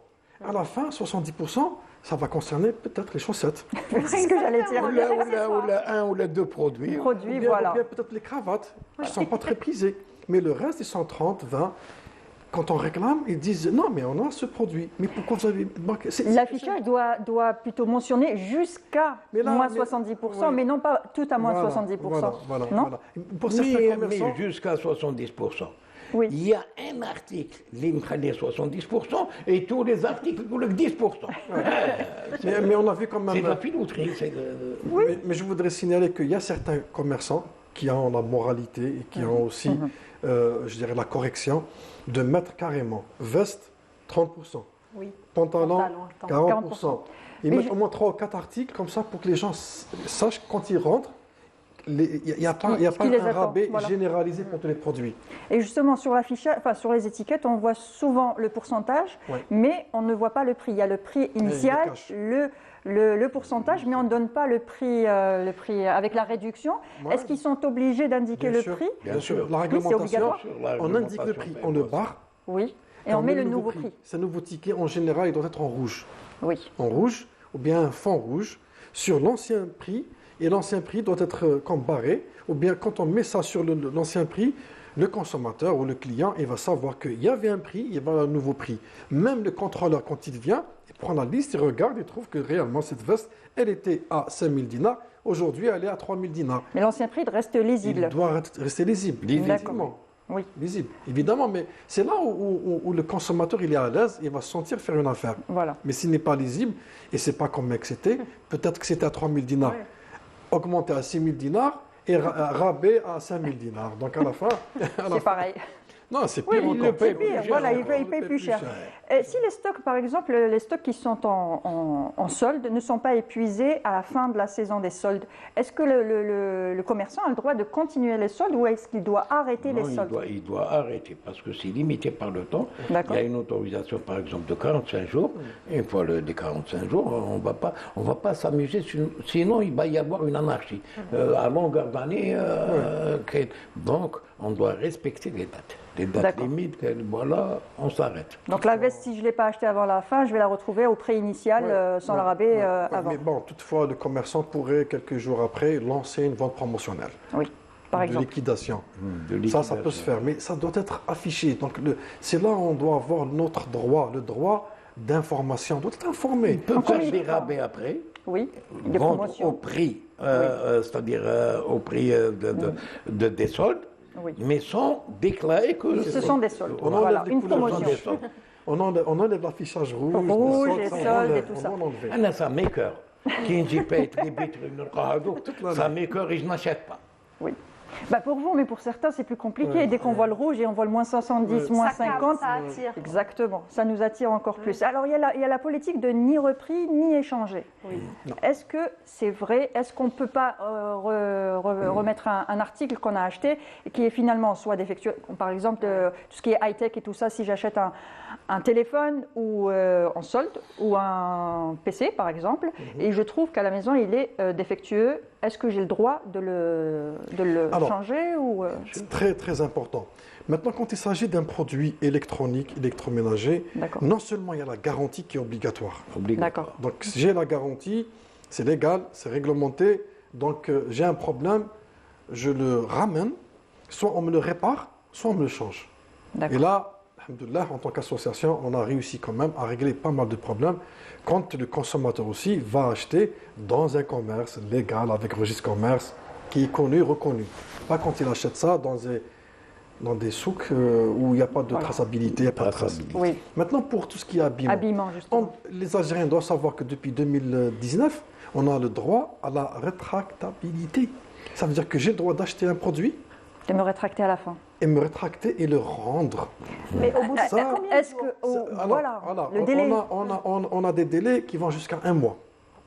À la fin, 70%, ça va concerner peut-être les chaussettes. C'est ce que j'allais dire. Ou un ou les 2 produits. Ou bien peut-être les cravates, qui ne sont pas très prisées. Mais le reste, ils sont 30, 20. Quand on réclame, ils disent non, mais on a ce produit. Mais pourquoi vous avez marqué? L'affichage doit plutôt mentionner jusqu'à moins 70%, mais non pas tout à moins 70%. Voilà. Pour certains commerçants, mais jusqu'à 70%. Oui. Il y a un article, les 70%, et tous les articles, le 10%. mais on a vu quand même. C'est la filouterie. Mais je voudrais signaler qu'il y a certains commerçants qui ont la moralité et qui ont aussi, je dirais, la correction de mettre carrément veste 30%, pantalon 40%. Ils mettent au moins 3 ou 4 articles comme ça pour que les gens sachent quand ils rentrent. Il n'y a pas un rabais généralisé pour tous les produits. Et justement, sur l'affichage, sur les étiquettes, on voit souvent le pourcentage, mais on ne voit pas le prix. Il y a le prix initial, le pourcentage, mais on ne donne pas le prix avec la réduction. Est-ce qu'ils sont obligés d'indiquer le prix? Bien sûr. La réglementation, on indique le prix, on le barre. Oui. Et on met le nouveau prix. Ce nouveau ticket, en général, il doit être en rouge. en rouge, ou bien un fond rouge, sur l'ancien prix, et l'ancien prix doit être comme barré, ou bien quand on met ça sur l'ancien prix, le consommateur ou le client, il va savoir qu'il y avait un prix, il va avoir un nouveau prix. Même le contrôleur, quand il vient, il prend la liste, il regarde, il trouve que réellement cette veste, elle était à 5000 dinars, aujourd'hui elle est à 3000 dinars. Mais l'ancien prix reste lisible. Il doit rester lisible, évidemment. Oui. Visible, évidemment, mais c'est là où le consommateur il est à l'aise, il va se sentir faire une affaire. Voilà. Mais s'il n'est pas lisible, et c'est pas comme que c'était, peut-être que c'était à 3000 dinars, augmenté à 6000 dinars et rabais à 5000 dinars. Donc à la fin. C'est pareil. Non, c'est pire. Oui, c'est pire. Voilà, il paye plus cher. Si les stocks, par exemple, les stocks qui sont en solde ne sont pas épuisés à la fin de la saison des soldes, est-ce que le commerçant a le droit de continuer les soldes ou est-ce qu'il doit arrêter les soldes? Il doit arrêter parce que c'est limité par le temps. Il y a une autorisation, par exemple, de 45 jours. Et une fois les 45 jours, on va pas s'amuser, sinon il va y avoir une anarchie à longueur d'année. Donc, on doit respecter les dates. Les dates limites, voilà, on s'arrête. Donc la veste, si je ne l'ai pas achetée avant la fin, je vais la retrouver au prix initial sans le rabais avant. Mais bon, toutefois, le commerçant pourrait, quelques jours après, lancer une vente promotionnelle. Oui, par exemple. De liquidation. Ça peut se faire, mais ça doit être affiché. Donc c'est là où on doit avoir notre droit, le droit d'information. On doit être informé. Il peut faire des rabais après. Oui, des promotions. Au prix, c'est-à-dire au prix des soldes. Oui. Mais sans déclarer que ce sont des soldes. Voilà, une promotion. On enlève l'affichage rouge, les soldes et tout ça. Ça m'écoeure. Qui dit paye les vitrines, ça m'écoeure et je n'achète pas. Oui. Bah pour vous, mais pour certains, c'est plus compliqué. Dès qu'on voit le rouge et on voit le moins 70, moins 50, ça attire. Exactement, ça nous attire encore plus. Alors, il y a la politique de ni repris, ni échangé. Oui. Est-ce que c'est vrai? Est-ce qu'on ne peut pas remettre un article qu'on a acheté et qui est finalement soit défectueux? Par exemple, tout ce qui est high-tech et tout ça, si j'achète un téléphone ou en solde ou un PC, par exemple, et je trouve qu'à la maison, il est défectueux, est-ce que j'ai le droit de le changer ou C'est très très important. Maintenant, quand il s'agit d'un produit électronique, électroménager, non seulement il y a la garantie qui est obligatoire. Donc j'ai la garantie, c'est légal, c'est réglementé. Donc j'ai un problème, je le ramène, soit on me le répare, soit on me le change. Et là, alhamdoulilah, en tant qu'association, on a réussi quand même à régler pas mal de problèmes quand le consommateur aussi va acheter dans un commerce légal, avec registre commerce, qui est connu, reconnu. Pas quand il achète ça dans des souks où il n'y a pas de traçabilité, il n'y a pas de traçabilité. Oui. Maintenant, pour tout ce qui est habillement, les Algériens doivent savoir que depuis 2019, on a le droit à la rétractabilité. Ça veut dire que j'ai le droit d'acheter un produit et me rétracter à la fin. Et me rétracter et le rendre. Mais au bout de ça, est-ce que le délai on a des délais qui vont jusqu'à 1 mois.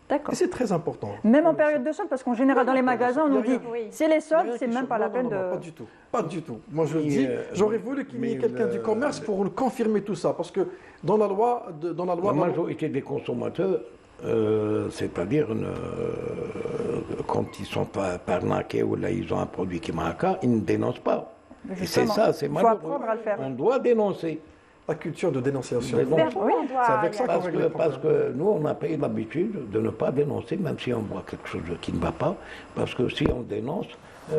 D'accord. Et c'est très important. Même en période de solde, parce qu'en général dans les magasins, on nous dit c'est les soldes, c'est même pas la peine de. Pas du tout. Pas du tout. Moi je dis, j'aurais voulu qu'il y ait quelqu'un du commerce pour nous confirmer tout ça, parce que dans la loi, la majorité des consommateurs. C'est-à-dire quand ils sont pas arnaqués ou là ils ont un produit qui marque, ils ne dénoncent pas. Et c'est ça, c'est malheureux. On doit dénoncer. La culture de dénonciation. C'est avec ça parce que nous, on a payé l'habitude de ne pas dénoncer, même si on voit quelque chose qui ne va pas, parce que si on dénonce, on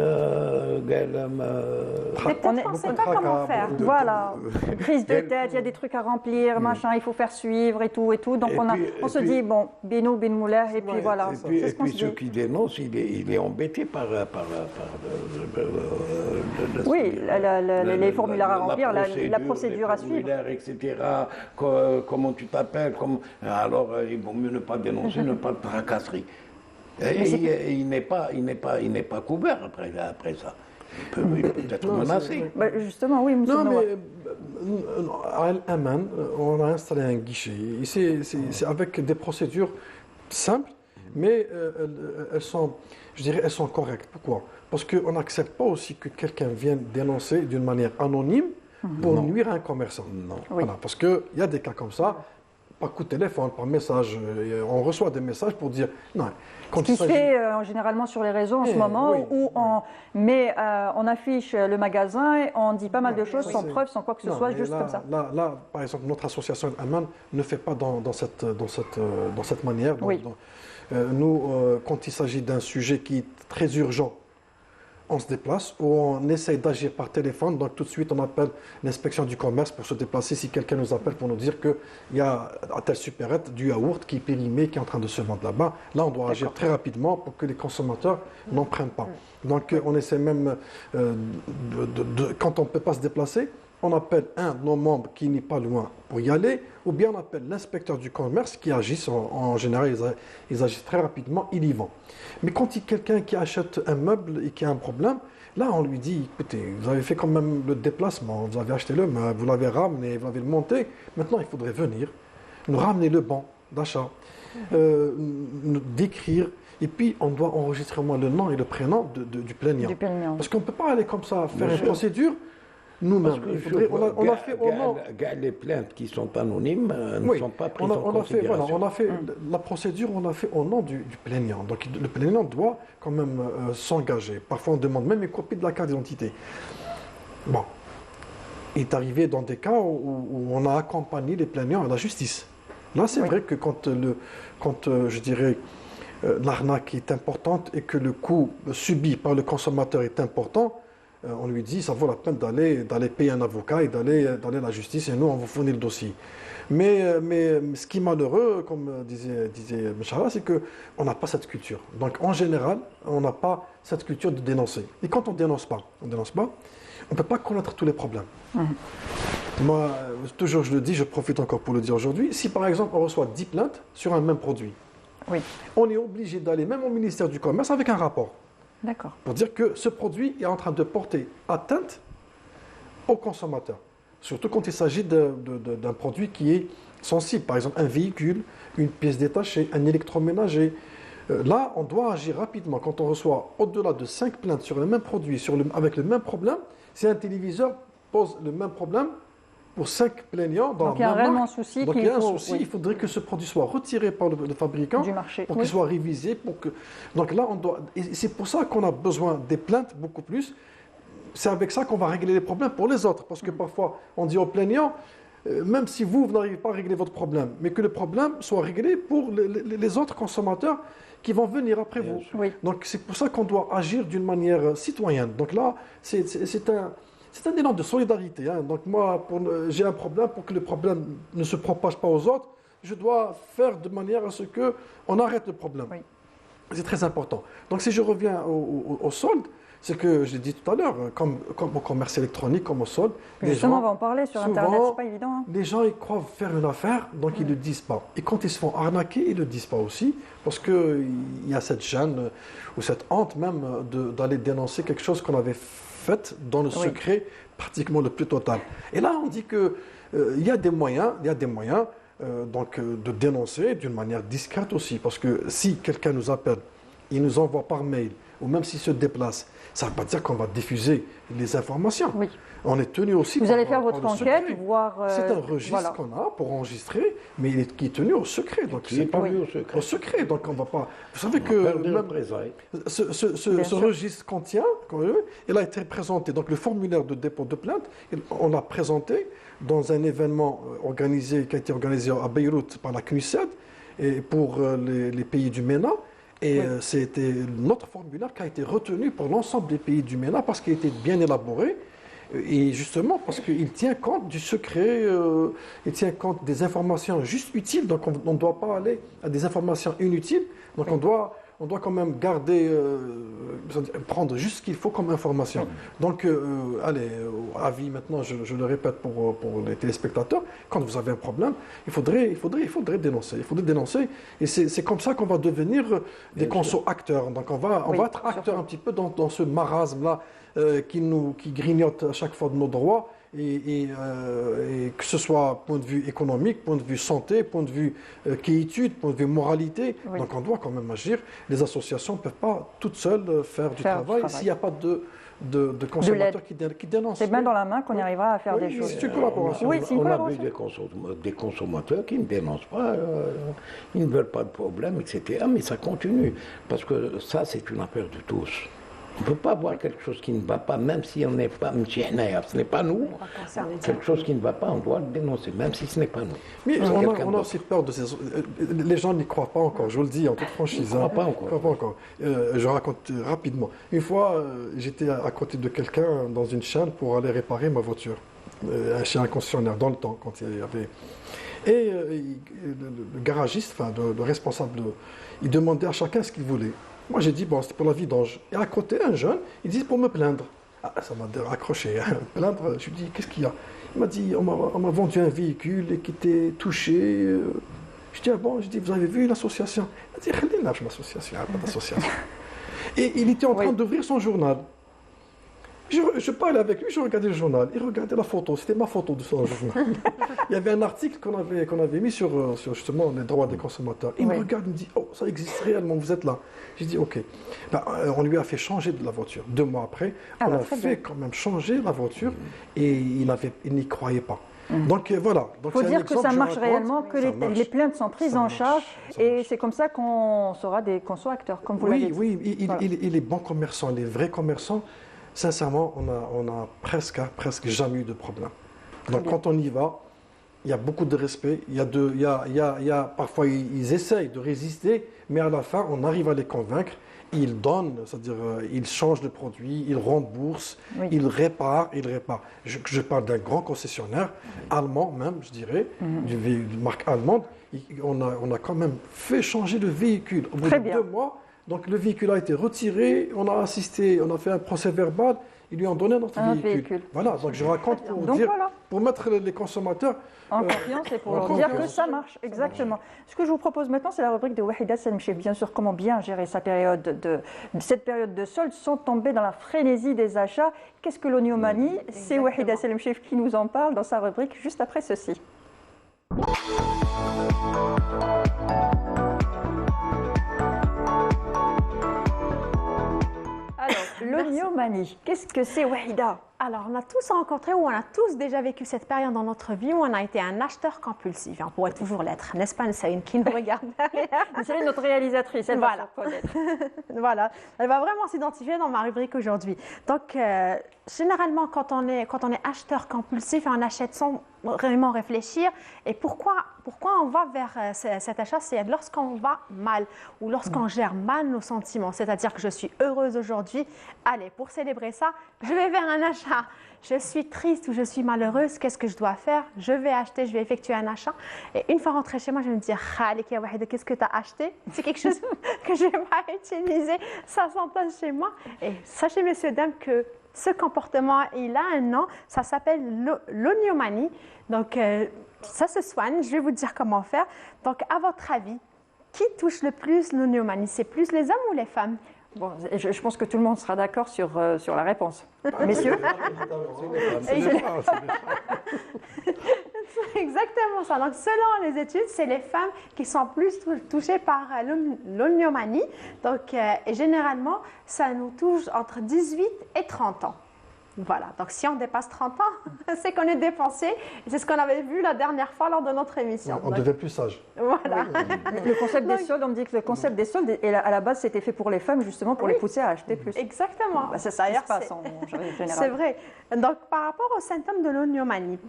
ne sait pas comment faire. Voilà, prise de tête, il y a des trucs à remplir, machin, il faut faire suivre et tout. Donc on se dit, bon, binou, bin moulin, et puis voilà. Et puis ceux qui dénoncent, il est embêté par les formulaires à remplir, la procédure à suivre. Etc. Comment tu t'appelles, alors il vaut mieux ne pas dénoncer, ne pas de tracasserie. Et il n'est pas couvert après ça. Il peut être menacé. Justement, oui, monsieur. Non, mais à El Aman, on a installé un guichet. C'est avec des procédures simples, mais elles sont correctes. Pourquoi? Parce qu'on n'accepte pas aussi que quelqu'un vienne dénoncer d'une manière anonyme pour nuire à un commerçant. Non. Voilà, parce qu'il y a des cas comme ça. par coup de téléphone, par message. On reçoit des messages pour dire non. Ce qui se fait généralement sur les réseaux en ce moment, où on affiche le magasin et on dit pas mal de choses sans preuve, sans quoi que ce soit, juste comme ça. Là, par exemple, notre association Aman ne fait pas dans cette manière. Nous, quand il s'agit d'un sujet qui est très urgent, on se déplace ou on essaye d'agir par téléphone. Donc tout de suite, on appelle l'inspection du commerce pour se déplacer si quelqu'un nous appelle pour nous dire qu'il y a à telle supérette du yaourt qui est périmé, qui est en train de se vendre là-bas. Là, on doit agir très rapidement pour que les consommateurs n'en prennent pas. Donc on essaie même, quand on ne peut pas se déplacer, on appelle un de nos membres qui n'est pas loin pour y aller, ou bien on appelle l'inspecteur du commerce qui agit, en général, ils agissent très rapidement, ils y vont. Mais quand il y a quelqu'un qui achète un meuble et qui a un problème, là on lui dit, écoutez, vous avez fait quand même le déplacement, vous avez acheté le meuble, vous l'avez ramené, vous l'avez monté, maintenant il faudrait venir, nous ramener le bon d'achat, d'écrire, et puis on doit enregistrer au moins le nom et le prénom du plaignant. Parce qu'on ne peut pas aller comme ça, faire une procédure. Nous-mêmes, on a fait au nom. Les plaintes qui sont anonymes ne sont pas prises en considération. On a fait la procédure, on l'a fait au nom du plaignant. Donc le plaignant doit quand même s'engager. Parfois, on demande même une copie de la carte d'identité. Bon, il est arrivé dans des cas où on a accompagné les plaignants à la justice. Là, c'est vrai que quand je dirais, l'arnaque est importante et que le coût subi par le consommateur est important, on lui dit ça vaut la peine d'aller payer un avocat et d'aller à la justice et nous on vous fournit le dossier. Mais ce qui est malheureux, comme disait Mchara, c'est qu'on n'a pas cette culture. Donc en général, on n'a pas cette culture de dénoncer. Et quand on ne dénonce pas, on ne peut pas connaître tous les problèmes. Moi, toujours je le dis, je profite encore pour le dire aujourd'hui, si par exemple on reçoit 10 plaintes sur un même produit, on est obligé d'aller même au ministère du Commerce avec un rapport. Pour dire que ce produit est en train de porter atteinte au consommateur. Surtout quand il s'agit d'un produit qui est sensible. Par exemple, un véhicule, une pièce détachée, un électroménager. Là, on doit agir rapidement. Quand on reçoit au-delà de 5 plaintes sur le même produit, avec le même problème, si un téléviseur pose le même problème, pour 5 plaignants dans donc, la même marque. Donc il y a un souci, il faudrait que ce produit soit retiré par le fabricant du marché, pour qu'il soit révisé. Donc là, et c'est pour ça qu'on a besoin des plaintes beaucoup plus. C'est avec ça qu'on va régler les problèmes pour les autres. Parce que parfois, on dit aux plaignants, même si vous n'arrivez pas à régler votre problème, mais que le problème soit réglé pour les autres consommateurs qui vont venir après vous. Donc c'est pour ça qu'on doit agir d'une manière citoyenne. Donc là, c'est un élan de solidarité. Donc moi, j'ai un problème, pour que le problème ne se propage pas aux autres, je dois faire de manière à ce qu'on arrête le problème. C'est très important. Donc si je reviens au solde, c'est que je l'ai dit tout à l'heure, comme au commerce électronique, comme au solde. Justement, on va en parler sur Internet, c'est pas évident. Les gens, ils croient faire une affaire, donc ils ne le disent pas. Et quand ils se font arnaquer, ils ne le disent pas aussi, parce qu'il y a cette gêne, ou cette honte même, d'aller dénoncer quelque chose qu'on avait fait dans le secret pratiquement le plus total. Et là, on dit qu'il y a des moyens, donc, de dénoncer d'une manière discrète aussi, parce que si quelqu'un nous appelle, il nous envoie par mail, ou même s'il se déplace, ça ne veut pas dire qu'on va diffuser les informations. On est tenu aussi. Vous allez faire votre enquête, voir. C'est un registre qu'on a pour enregistrer, mais qui est tenu au secret. Donc qui est tenu au secret. Donc on ne va pas. Vous savez que ce registre contient, il a été présenté. Donc le formulaire de dépôt de plainte, on l'a présenté dans un événement qui a été organisé à Beyrouth par la CNUSED et pour les pays du MENA. Et c'était notre formulaire qui a été retenu pour l'ensemble des pays du MENA parce qu'il était bien élaboré. Et justement, parce qu'il tient compte du secret, il tient compte des informations juste utiles. Donc, on ne doit pas aller à des informations inutiles. Donc, on doit quand même garder, prendre juste ce qu'il faut comme information. Donc, allez, avis maintenant, je le répète pour les téléspectateurs, quand vous avez un problème, il faudrait dénoncer. Il faudrait dénoncer. Et c'est comme ça qu'on va devenir des conso-acteurs. Donc, on va être acteurs un petit peu dans ce marasme-là qui grignote à chaque fois de nos droits. Et que ce soit point de vue économique, point de vue santé, point de vue quiétude, point de vue moralité. Donc on doit quand même agir. Les associations ne peuvent pas toutes seules faire du travail s'il n'y a pas de consommateurs qui dénoncent. C'est main dans la main qu'on arrivera à faire des choses. C'est une collaboration. Oui, c'est une On a collaboration. vu des consommateurs qui ne dénoncent pas, ils ne veulent pas de problème, etc. Mais ça continue, parce que ça, c'est une affaire de tous. On ne peut pas voir quelque chose qui ne va pas, même si on n'est pas, ce n'est pas nous. Quelque chose qui ne va pas, on doit le dénoncer, même si ce n'est pas nous. Mais on a aussi peur de ces... Les gens n'y croient pas encore, je vous le dis en toute franchise. Ils ne croient pas encore. Je raconte rapidement. Une fois, j'étais à côté de quelqu'un dans une chaîne pour aller réparer ma voiture. Chez un concessionnaire, dans le temps, quand il y avait... Et le garagiste, enfin le responsable, il demandait à chacun ce qu'il voulait. Moi, j'ai dit, bon, c'était pour la vidange. Et à côté, un jeune, il dit, pour me plaindre. Ah, ça m'a accroché. Hein. Plaindre, je lui dis, qu'est-ce qu'il y a? Il m'a dit, on m'a vendu un véhicule et qui était touché. Je dis, ah bon, je dis, vous avez vu l'association? Il m'a dit, il n'a pas d'association. Et il était en train d'ouvrir son journal. Je parlais avec lui, je regardais le journal. Il regardait la photo, c'était ma photo de son journal. Il y avait un article qu'on avait mis sur justement les droits des consommateurs. Il me regarde, il me dit, oh, ça existe réellement, vous êtes là. J'ai dit, ok. Ben, on lui a fait changer de la voiture. 2 mois après, on a fait quand même changer la voiture et il n'y croyait pas. Donc voilà. Il faut dire que ça marche réellement, que les plaintes sont prises en charge et c'est comme ça qu'on sera des conso-acteurs, comme vous l'avez dit. Oui, et les bons commerçants, les vrais commerçants, sincèrement, on a presque jamais eu de problème. Donc quand on y va, il y a beaucoup de respect. Parfois, ils essayent de résister, mais à la fin, on arrive à les convaincre. Ils donnent, c'est-à-dire ils changent de produit, ils remboursent, ils réparent. Je parle d'un grand concessionnaire, allemand même, je dirais, d'une marque allemande. On a quand même fait changer le véhicule. Au bout de 2 mois, donc le véhicule a été retiré, on a fait un procès verbal, ils lui ont donné notre véhicule. Voilà, donc je raconte pour mettre les consommateurs en confiance et pour leur dire que ça marche, exactement. Ce que je vous propose maintenant, c'est la rubrique de Wahida Salimchef. Bien sûr, comment bien gérer cette période de solde sans tomber dans la frénésie des achats. Qu'est-ce que l'oniomanie? C'est Wahida Salimchef qui nous en parle dans sa rubrique juste après ceci. L'oniomanie, qu'est-ce que c'est, Wahida? Alors, on a tous rencontré ou on a tous déjà vécu cette période dans notre vie où on a été un acheteur compulsif. On pourrait toujours l'être, n'est-ce pas, Nessaïn, qui nous regarde derrière? C'est notre réalisatrice, elle va se reconnaître. Voilà, elle va vraiment s'identifier dans ma rubrique aujourd'hui. Donc, généralement, quand on est acheteur compulsif, on achète sans vraiment réfléchir. Et pourquoi on va vers cet achat? C'est lorsqu'on va mal ou lorsqu'on gère mal nos sentiments. C'est-à-dire que je suis heureuse aujourd'hui. Allez, pour célébrer ça, je vais vers un achat. Je suis triste ou je suis malheureuse, qu'est-ce que je dois faire? Je vais acheter, je vais effectuer un achat. Et une fois rentrée chez moi, je me dis, qu'est-ce que tu as acheté? C'est quelque chose que je vais pas utiliser, ça s'entend chez moi. Et sachez, messieurs, dames, que ce comportement, il a un nom, ça s'appelle l'oniomanie. Donc, ça se soigne, je vais vous dire comment faire. Donc, à votre avis, qui touche le plus l'oniomanie? C'est plus les hommes ou les femmes? Bon, je pense que tout le monde sera d'accord sur la réponse. Messieurs? C'est exactement ça. Donc, selon les études, c'est les femmes qui sont plus touchées par l'oniomanie. Donc, et généralement, ça nous touche entre 18 et 30 ans. Voilà, donc si on dépasse 30 ans, c'est qu'on est dépensier. C'est ce qu'on avait vu la dernière fois lors de notre émission. On devient plus sage. Voilà. Le concept des soldes, on me dit que le concept des soldes, à la base, c'était fait pour les femmes, justement, pour les pousser à acheter plus. Exactement. C'est ça qui se passe en général. C'est vrai. Donc, par rapport aux symptômes de l'oniomanie,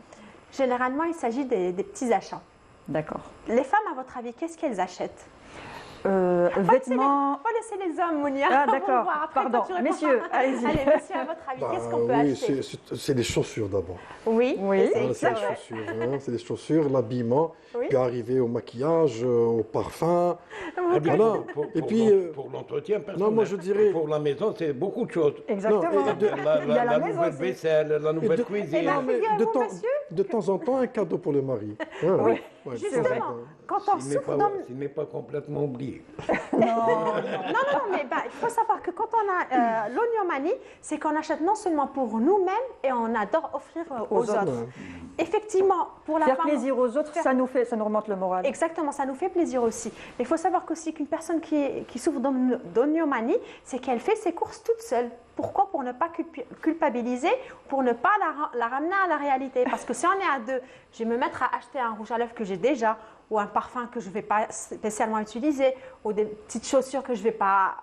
généralement, il s'agit des petits achats. D'accord. Les femmes, à votre avis, qu'est-ce qu'elles achètent? Vêtements. On va laisser les hommes, Mounia. Ah, d'accord. Pardon. Messieurs, allez-y. Allez, messieurs, à votre avis, qu'est-ce qu'on peut acheter? C'est les chaussures d'abord. Oui, c'est les chaussures. C'est les chaussures, l'habillement, puis arriver au maquillage, au parfum. Voilà. Pour l'entretien personnel. Non, moi je dirais. Pour la maison, c'est beaucoup de choses. Exactement. La nouvelle vaisselle, la nouvelle cuisine. De temps en temps, un cadeau pour le mari. Oui. Ouais, Justement, quand on souffre Il n'est pas complètement oublié. non, mais il faut savoir que quand on a l'oignon manie, c'est qu'on achète non seulement pour nous-mêmes et on adore offrir aux autres. Effectivement, pour la faire femme, plaisir aux autres, ça nous remonte le moral. Exactement, ça nous fait plaisir aussi. Mais il faut savoir qu'aussi qu'une personne qui souffre d'oignon manie, c'est qu'elle fait ses courses toute seule. Pourquoi? Pour ne pas culpabiliser, pour ne pas la ramener à la réalité. Parce que si on est à deux, je vais me mettre à acheter un rouge à lèvres que j'ai déjà, ou un parfum que je ne vais pas spécialement utiliser, ou des petites chaussures que je ne vais pas...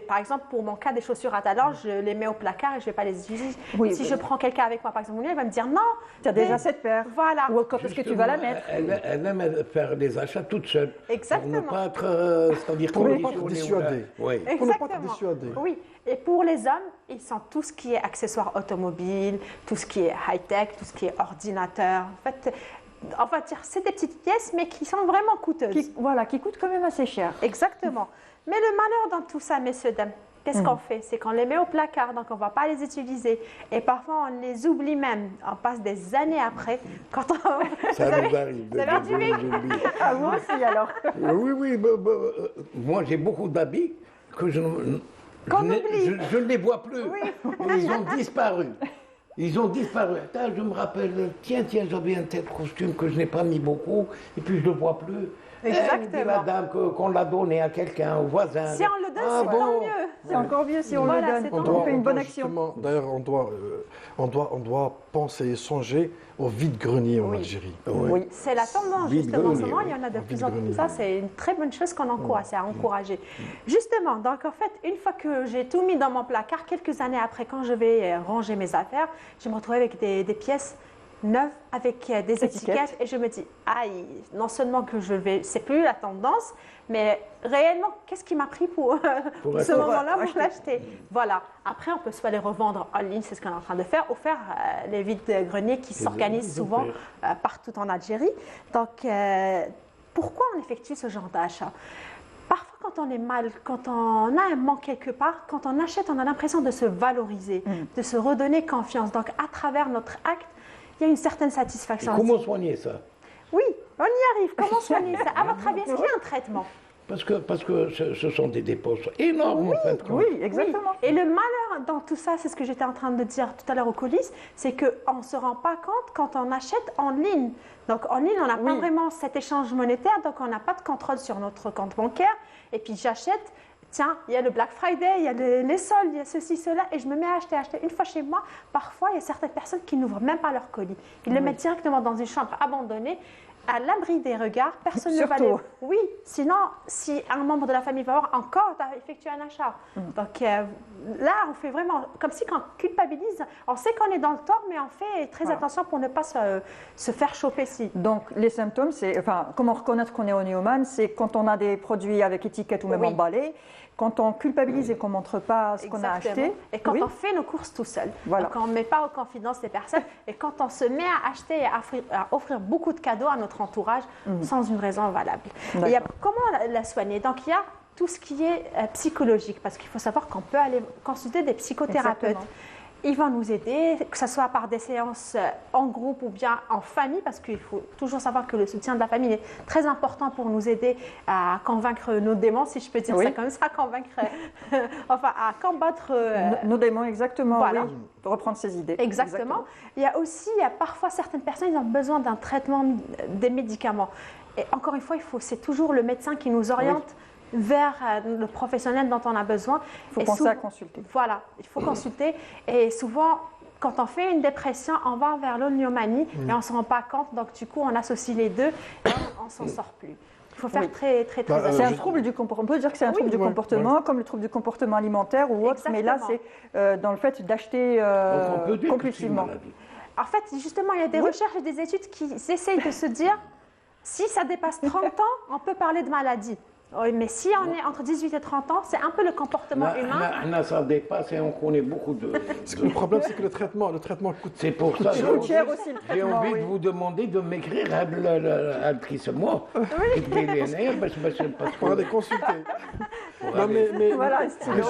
Par exemple, pour mon cas, des chaussures à talons, je les mets au placard et je ne vais pas les utiliser. Oui, si je prends quelqu'un avec moi, par exemple, il va me dire non. Tu as déjà cette paire. Voilà. Ou quand est-ce que tu vas la mettre? Elle aime faire des achats toute seule. Exactement. Pour ne pas être, c'est-à-dire pour ne pas être dissuadée. Oui. Pour ne pas être dissuadée. Oui. Et pour les hommes, ils sont tout ce qui est accessoires automobiles, tout ce qui est high-tech, tout ce qui est ordinateur. En fait, on va dire, c'est des petites pièces, mais qui sont vraiment coûteuses. Qui coûtent quand même assez cher. Exactement. Mais le malheur dans tout ça, messieurs, dames, qu'est-ce qu'on fait? C'est qu'on les met au placard, donc on ne va pas les utiliser. Et parfois, on les oublie même. On passe des années après. Quand on... Ça nous arrive. Vous avez oublié? Ah, vous aussi, alors? Oui. Moi, j'ai beaucoup d'habits que je ne les vois plus. Oui. Ils ont disparu. Ils ont disparu. Attends, je me rappelle, tiens, j'avais un tel costume que je n'ai pas mis beaucoup, et puis je ne le vois plus. Exactement. La dame qu'on l'a donné à quelqu'un, au voisin. Si on le donne, c'est tant mieux. C'est encore mieux si on le donne. On fait une bonne action. D'ailleurs, on doit penser et songer au vide-grenier en Algérie. Oui. C'est la tendance, justement. En ce moment, il y en a de plus en plus. Ça, c'est une très bonne chose qu'on encourage, c'est à encourager. Justement, donc en fait, une fois que j'ai tout mis dans mon placard, quelques années après, quand je vais ranger mes affaires, je me retrouve avec des pièces neuves avec des étiquettes et je me dis, aïe, non seulement que c'est plus la tendance, mais réellement, qu'est-ce qui m'a pris pour ce moment-là pour l'acheter? Voilà. Après, on peut soit les revendre en ligne, c'est ce qu'on est en train de faire, ou faire les vides-greniers qui s'organisent souvent partout en Algérie. Donc, pourquoi on effectue ce genre d'achat? Parfois, quand on est mal, quand on a un manque quelque part, quand on achète, on a l'impression de se valoriser, de se redonner confiance. Donc, à travers notre acte, il y a une certaine satisfaction. Et comment soigner ça? Oui, on y arrive. Comment soigner ça? À votre avis, est-ce qu'il y a un traitement? Parce que ce sont des dépenses énormes, en fait. Oui, exactement. Oui. Et le malheur dans tout ça, c'est ce que j'étais en train de dire tout à l'heure aux coulisses, c'est qu'on ne se rend pas compte quand on achète en ligne. Donc, en ligne, on n'a pas vraiment cet échange monétaire, donc on n'a pas de contrôle sur notre compte bancaire. Et puis, j'achète... Tiens, il y a le Black Friday, il y a les soldes, il y a ceci, cela, et je me mets à acheter. Une fois chez moi, parfois, il y a certaines personnes qui n'ouvrent même pas leur colis. Ils le mettent directement dans une chambre abandonnée, à l'abri des regards. Personne ne va les... Oui, sinon, si un membre de la famille va voir, encore, tu as effectué un achat. Donc là, on fait vraiment, comme si quand on culpabilise, on sait qu'on est dans le tort, mais on fait très attention pour ne pas se faire choper. Donc, les symptômes, c'est, comment reconnaître qu'on est oignomane, c'est quand on a des produits avec étiquette ou même emballés, quand on culpabilise et qu'on ne montre pas ce qu'on a acheté. Et quand on fait nos courses tout seul. Voilà. Donc, on ne met pas aux confidences des personnes. Et quand on se met à acheter et à offrir beaucoup de cadeaux à notre entourage sans une raison valable. Et comment la soigner? Donc, il y a tout ce qui est psychologique, parce qu'il faut savoir qu'on peut aller consulter des psychothérapeutes. Exactement. Ils vont nous aider, que ce soit par des séances en groupe ou bien en famille, parce qu'il faut toujours savoir que le soutien de la famille est très important pour nous aider à convaincre nos démons, si je peux dire ça comme ça, à combattre nos démons, exactement. Voilà. Oui, reprendre ses idées. Exactement. Il y a aussi, parfois certaines personnes, ils ont besoin d'un traitement, des médicaments. Et encore une fois, c'est toujours le médecin qui nous oriente vers le professionnel dont on a besoin. Il faut penser à consulter. Voilà, il faut consulter. Et souvent, quand on fait une dépression, on va vers l'oignomanie et on ne se rend pas compte. Donc, du coup, on associe les deux et on ne s'en sort plus. Il faut faire très attention. C'est un trouble du comportement. On peut dire que c'est un trouble du comportement, comme le trouble du comportement alimentaire ou autre. Mais là, c'est dans le fait d'acheter compulsivement. En fait, justement, il y a des recherches et des études qui essayent de se dire, si ça dépasse 30 ans, on peut parler de maladie. Oui, mais si on est entre 18 et 30 ans, c'est un peu le comportement humain. Là, ça dépasse et on connaît beaucoup de... Le problème, c'est que le traitement coûte. C'est pour ça que j'ai envie de vous demander de m'écrire à moi. Pour aller consulter. Non, mais Voilà, un stylo.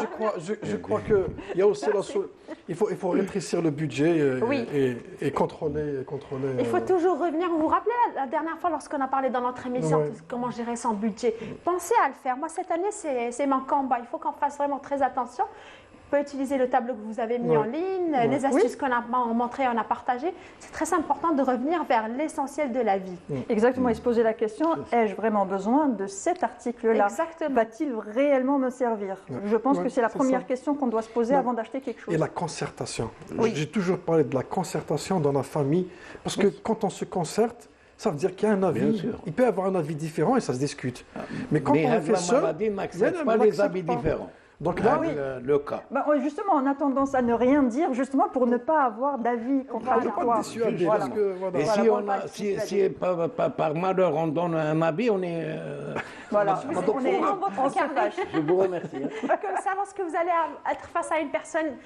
je crois qu'il y a aussi il faut rétrécir le budget Oui. et contrôler. Il faut toujours revenir. Vous vous rappelez la dernière fois lorsqu'on a parlé dans notre émission Ouais. comment gérer son budget? Pensez à le faire. Moi, cette année, c'est mon combat. Il faut qu'on fasse vraiment très attention. On peut utiliser le tableau que vous avez mis en ligne, les astuces qu'on a montrées, on a partagées. C'est très important de revenir vers l'essentiel de la vie. Exactement, et se poser la question, ai-je vraiment besoin de cet article-là? Exactement. Va-t-il réellement me servir? Je pense que c'est la première question qu'on doit se poser avant d'acheter quelque chose. Et la concertation. Oui. J'ai toujours parlé de la concertation dans la famille, parce que quand on se concerte, ça veut dire qu'il y a un avis. Bien sûr. Il peut y avoir un avis différent et ça se discute. Mais quand on le fait seul, n'accepte pas les avis différents. Donc là, le cas. Ben, justement, on a tendance à ne rien dire, justement pour ne pas avoir d'avis contradictoire. Voilà. Et si par malheur on donne un avis, on est... Voilà, on se fâche. Je vous remercie. Comme ça, lorsque vous allez être face à une personne,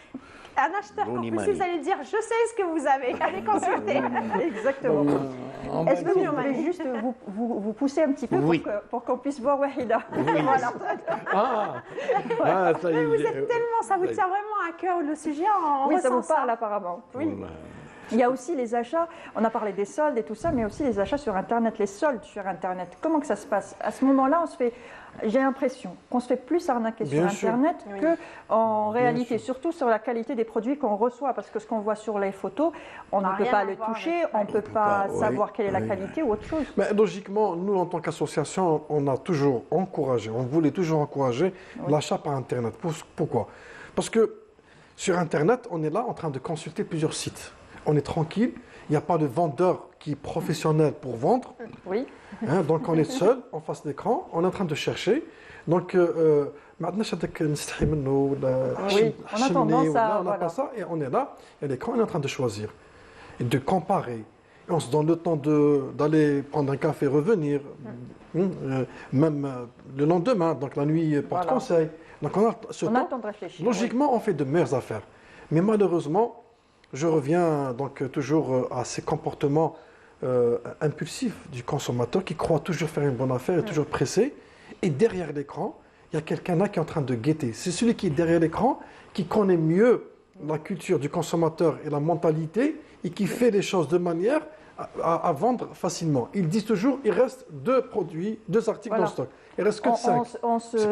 un acheteur compulsif, vous allez dire, je sais ce que vous avez, allez consulter. Exactement. Est-ce que vous pouvez juste vous pousser un petit peu pour qu'on puisse voir Wahida? Voilà. Ça y est, vous êtes tellement, ça vous tient vraiment à cœur le sujet. Oui, ça vous parle apparemment. Oui. Il y a aussi les achats, on a parlé des soldes et tout ça, mais aussi les achats sur Internet, les soldes sur Internet. Comment que ça se passe? À ce moment-là, j'ai l'impression qu'on se fait plus arnaquer sur Internet qu'en réalité, surtout sur la qualité des produits qu'on reçoit, parce que ce qu'on voit sur les photos, on ne peut pas le toucher, on ne peut pas savoir quelle est la qualité ou autre chose. Mais logiquement, nous, en tant qu'association, on a toujours encouragé, on voulait toujours encourager l'achat par Internet. Pourquoi? Parce que sur Internet, on est là en train de consulter plusieurs sites. On est tranquille, il n'y a pas de vendeur qui est professionnel pour vendre. Oui. Donc on est seul en face d'écran, on est en train de chercher. Donc, maintenant, on a tendance à... On n'a pas ça et on est là, et à l'écran, on est en train de choisir et de comparer. Et on se donne le temps d'aller prendre un café et revenir, même le lendemain, donc la nuit porte conseil. Donc on a ce temps. Temps de réfléchir. Logiquement, on fait de meilleures affaires. Mais malheureusement, je reviens donc toujours à ces comportements impulsifs du consommateur qui croit toujours faire une bonne affaire, est toujours pressé. Et derrière l'écran, il y a quelqu'un là qui est en train de guetter. C'est celui qui est derrière l'écran qui connaît mieux la culture du consommateur et la mentalité et qui fait les choses de manière à vendre facilement. Ils disent toujours il reste 2 articles dans le stock. Il reste que 5. C'est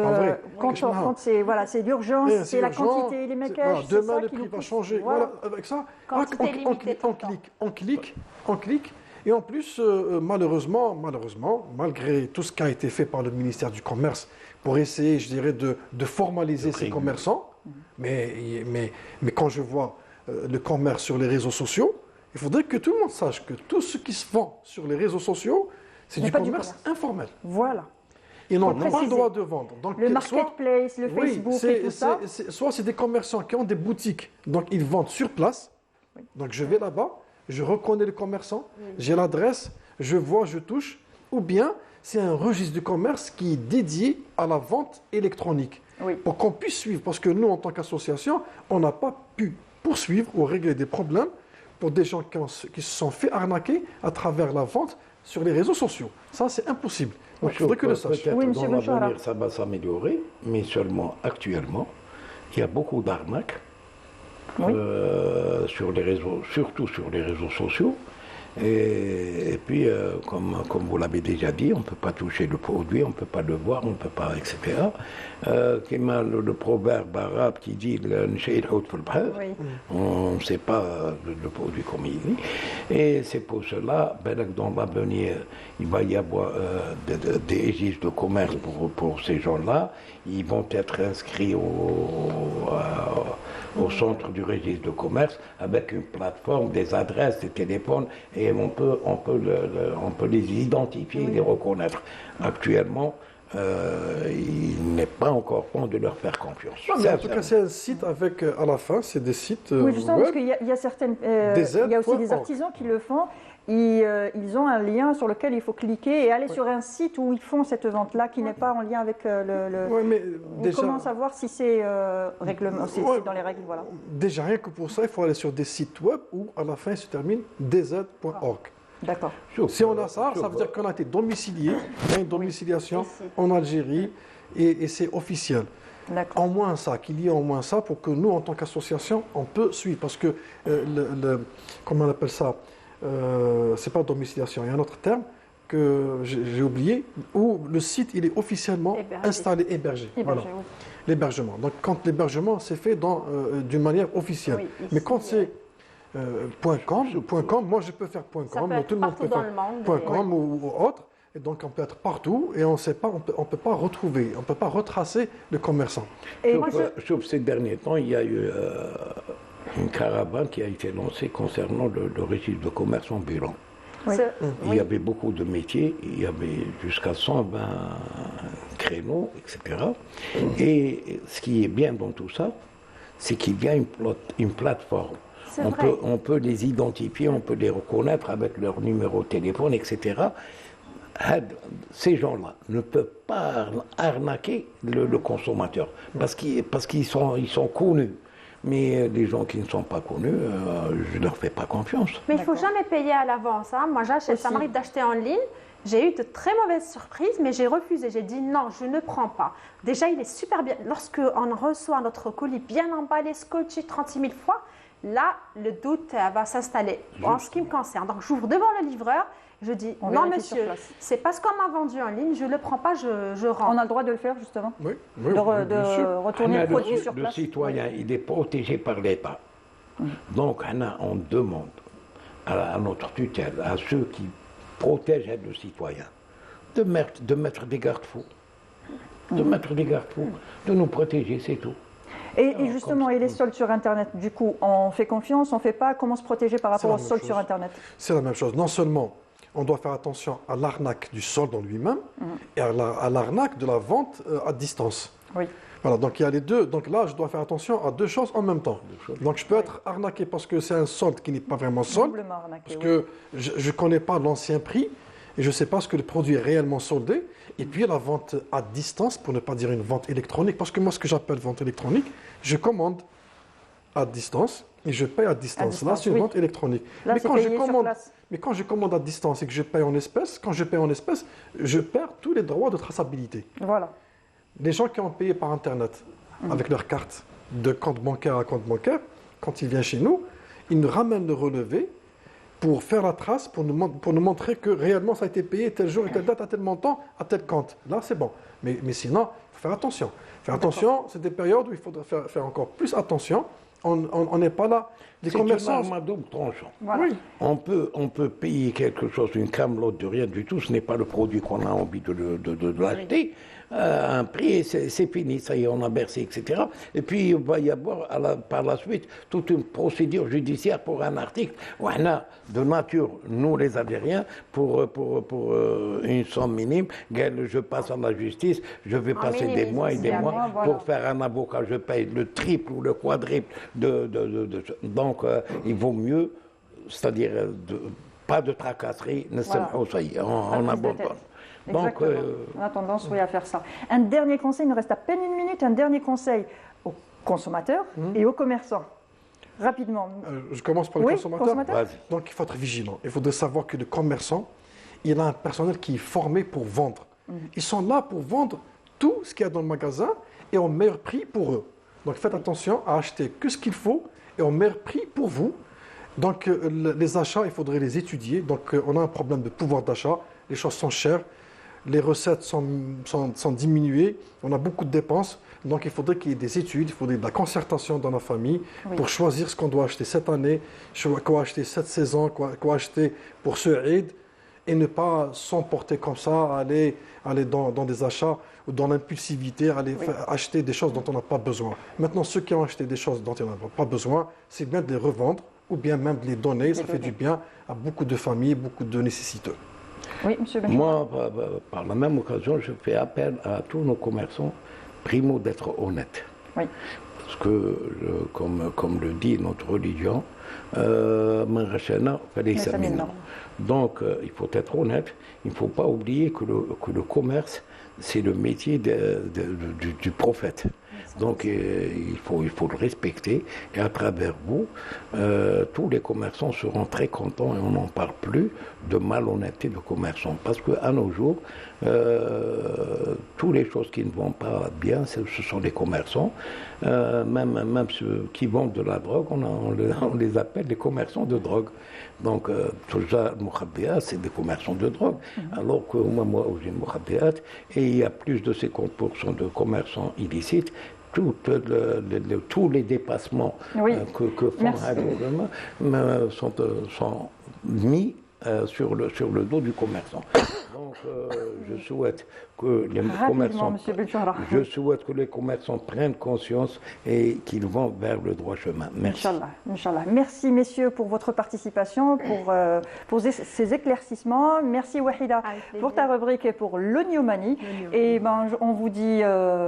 pas vrai. Quand c'est l'urgence, c'est la quantité, les maquettes. Demain, le prix va changer. Voilà, avec ça, on clique. Et en plus, malheureusement, malgré tout ce qui a été fait par le ministère du Commerce pour essayer, je dirais, de formaliser ces commerçants, mais quand je vois le commerce sur les réseaux sociaux, il faudrait que tout le monde sache que tout ce qui se vend sur les réseaux sociaux, c'est du commerce informel. Voilà. Ils n'ont pas le droit de vendre. Donc, le marketplace, le Facebook et tout ça. Soit c'est des commerçants qui ont des boutiques, donc ils vendent sur place. Donc je vais là-bas, je reconnais le commerçant, j'ai l'adresse, je vois, je touche. Ou bien c'est un registre du commerce qui est dédié à la vente électronique. Pour qu'on puisse suivre. Parce que nous, en tant qu'association, on n'a pas pu poursuivre ou régler des problèmes pour des gens qui se sont fait arnaquer à travers la vente sur les réseaux sociaux. Ça, c'est impossible. Donc, il faudrait que le sache. Peut-être dans l'avenir, ça va s'améliorer, mais seulement actuellement, il y a beaucoup d'arnaques sur les réseaux, surtout sur les réseaux sociaux. Et puis, comme vous l'avez déjà dit, on ne peut pas toucher le produit, on ne peut pas le voir, on ne peut pas, etc. Le proverbe arabe qui dit on ne sait pas le produit comme il dit. Et c'est pour cela, dans l'avenir, il va y avoir des registres de commerce pour ces gens-là. Ils vont être inscrits au centre du registre de commerce avec une plateforme, des adresses, des téléphones, et on peut les identifier et les reconnaître. Actuellement, il n'est pas encore temps de leur faire confiance. Non, mais en tout cas, c'est un site avec, à la fin, c'est des sites oui, justement, web. Parce qu'il y a certaines... il y a aussi des artisans qui le font. Ils ont un lien sur lequel il faut cliquer et aller sur un site où ils font cette vente-là qui n'est pas en lien avec le... Oui, mais déjà... Comment savoir si c'est dans les règles, voilà. Déjà, rien que pour ça, il faut aller sur des sites web où, à la fin, il se termine dz.org. D'accord. Si on a ça, ça veut dire qu'on a été domicilié, il y a une domiciliation en Algérie, et c'est officiel. En moins ça, qu'il y ait en moins ça pour que nous, en tant qu'association, on peut suivre. Parce que, comment on appelle ça, c'est pas domiciliation, il y a un autre terme que j'ai oublié, où le site il est officiellement installé, hébergé. Voilà. Oui. L'hébergement. Donc quand l'hébergement c'est fait d'une manière officielle. Oui, mais quand c'est .com, moi je peux faire .com, tout le monde peut faire .com ou autre. Et donc on peut être partout et on sait pas, on peut pas retrouver, on peut pas retracer le commerçant. Et sauf ces derniers temps, il y a eu une caravane qui a été lancée concernant le registre de commerce ambulant. Oui. Il y avait beaucoup de métiers, il y avait jusqu'à 120 créneaux, etc. Et ce qui est bien dans tout ça, c'est qu'il y a une plateforme. On peut les identifier, on peut les reconnaître avec leur numéro de téléphone, etc. Ces gens-là ne peuvent pas arnaquer le consommateur parce qu'ils sont connus. Mais les gens qui ne sont pas connus, je ne leur fais pas confiance. Mais il ne faut jamais payer à l'avance. Hein. Moi, ça m'arrive d'acheter en ligne. J'ai eu de très mauvaises surprises, mais j'ai refusé. J'ai dit non, je ne prends pas. Déjà, il est super bien. Lorsqu'on reçoit notre colis bien emballé, scotché 36 000 fois, là, le doute va s'installer en ce qui me concerne. Donc, j'ouvre devant le livreur. Je dis, non monsieur, c'est parce qu'on m'a vendu en ligne, je ne le prends pas, je rentre. On a le droit de le faire justement? Oui. De retourner le produit sur place. Le citoyen, il est protégé par l'État. Donc, on demande à notre tutelle, à ceux qui protègent le citoyen, de mettre des garde-fous. De nous protéger, c'est tout. Et justement, et les soldes sur Internet, du coup, on fait confiance, on ne fait pas? Comment se protéger par rapport aux soldes sur Internet? C'est la même chose. Non seulement on doit faire attention à l'arnaque du solde en lui-même et à l'arnaque de la vente à distance. Oui. Voilà, donc il y a les deux. Donc là, je dois faire attention à deux choses en même temps. Donc je peux être arnaqué parce que c'est un solde qui n'est pas vraiment solde, parce que je ne connais pas l'ancien prix et je ne sais pas ce que le produit est réellement soldé. Et puis la vente à distance, pour ne pas dire une vente électronique, parce que moi, ce que j'appelle vente électronique, je commande à distance et je paye à distance. Là, c'est une vente électronique. Là, mais quand je commande à distance et que je paye en espèces, je perds tous les droits de traçabilité. Voilà. Les gens qui ont payé par Internet, avec leur carte de compte bancaire à compte bancaire, quand ils viennent chez nous, ils nous ramènent le relevé pour faire la trace, pour nous montrer que réellement ça a été payé tel jour et telle date, à tel montant, à tel compte. Là, c'est bon. Mais sinon, il faut faire attention. Faire attention, c'est des périodes où il faudrait faire encore plus attention. On n'est pas là. C'est une arme à double tranchant. Voilà. Oui. On peut payer quelque chose, une camelote de rien du tout, ce n'est pas le produit qu'on a envie de l'acheter. Un prix, c'est fini, ça y est, on a versé, etc. Et puis, il va y avoir par la suite toute une procédure judiciaire pour un article où on a de nature, nous les Algériens, pour une somme minime, je passe à la justice, je vais passer des mois et des mois pour faire un avocat, je paye le triple ou le quadruple donc il vaut mieux, c'est-à-dire pas de tracasserie, on abandonne. Donc, on a tendance à faire ça. Un dernier conseil, il nous reste à peine une minute, un dernier conseil aux consommateurs et aux commerçants. Rapidement. Je commence par les consommateurs. Donc il faut être vigilant. Il faudrait savoir que le commerçant, il a un personnel qui est formé pour vendre. Ils sont là pour vendre tout ce qu'il y a dans le magasin et au meilleur prix pour eux. Donc faites attention à acheter que ce qu'il faut et au meilleur prix pour vous. Donc les achats, il faudrait les étudier. Donc on a un problème de pouvoir d'achat, les choses sont chères. Les recettes sont diminuées, on a beaucoup de dépenses, donc il faudrait qu'il y ait des études, il faudrait de la concertation dans la famille pour choisir ce qu'on doit acheter cette année, quoi acheter cette saison, quoi acheter pour ce Eid, et ne pas s'emporter comme ça, aller dans des achats ou dans l'impulsivité, aller acheter des choses dont on n'a pas besoin. Maintenant, ceux qui ont acheté des choses dont ils n'ont pas besoin, c'est bien de les revendre ou bien même de les donner, ça fait du bien à beaucoup de familles, beaucoup de nécessiteux. Oui, monsieur Benjamin. Moi, par la même occasion, je fais appel à tous nos commerçants, primo, d'être honnêtes. Oui. Parce que, comme le dit notre religion, donc il faut être honnête, il ne faut pas oublier que le commerce, c'est le métier du prophète. Donc il faut le respecter et à travers vous, tous les commerçants seront très contents et on n'en parle plus de malhonnêteté de commerçants. Parce qu'à nos jours, Toutes les choses qui ne vont pas bien, ce sont les commerçants. Même ceux qui vendent de la drogue, on les appelle les commerçants de drogue. Donc, Touja Mouhabéat, c'est des commerçants de drogue. Alors que moi, j'ai Mouhabéat, et il y a plus de 50% de commerçants illicites. Tous les dépassements que font Hagourma sont mis sur le dos du commerçant. Donc, je souhaite que les commerçants prennent conscience et qu'ils vont vers le droit chemin. Merci. Inch'Allah. Merci messieurs pour votre participation, pour ces éclaircissements. Merci Wahida pour ta rubrique et pour l'Oignon Manie. Et on vous dit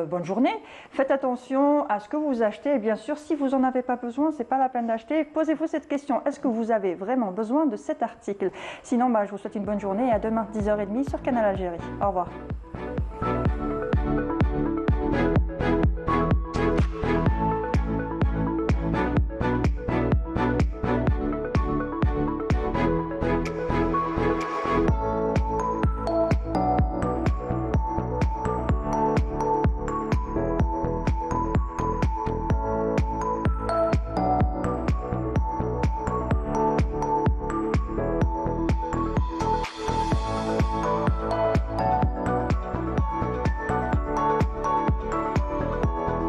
bonne journée. Faites attention à ce que vous achetez. Et bien sûr, si vous n'en avez pas besoin, c'est pas la peine d'acheter. Posez-vous cette question. Est-ce que vous avez vraiment besoin de cet article? Sinon, je vous souhaite une bonne journée et à demain 10h30 sur Canal Algérie. Au revoir.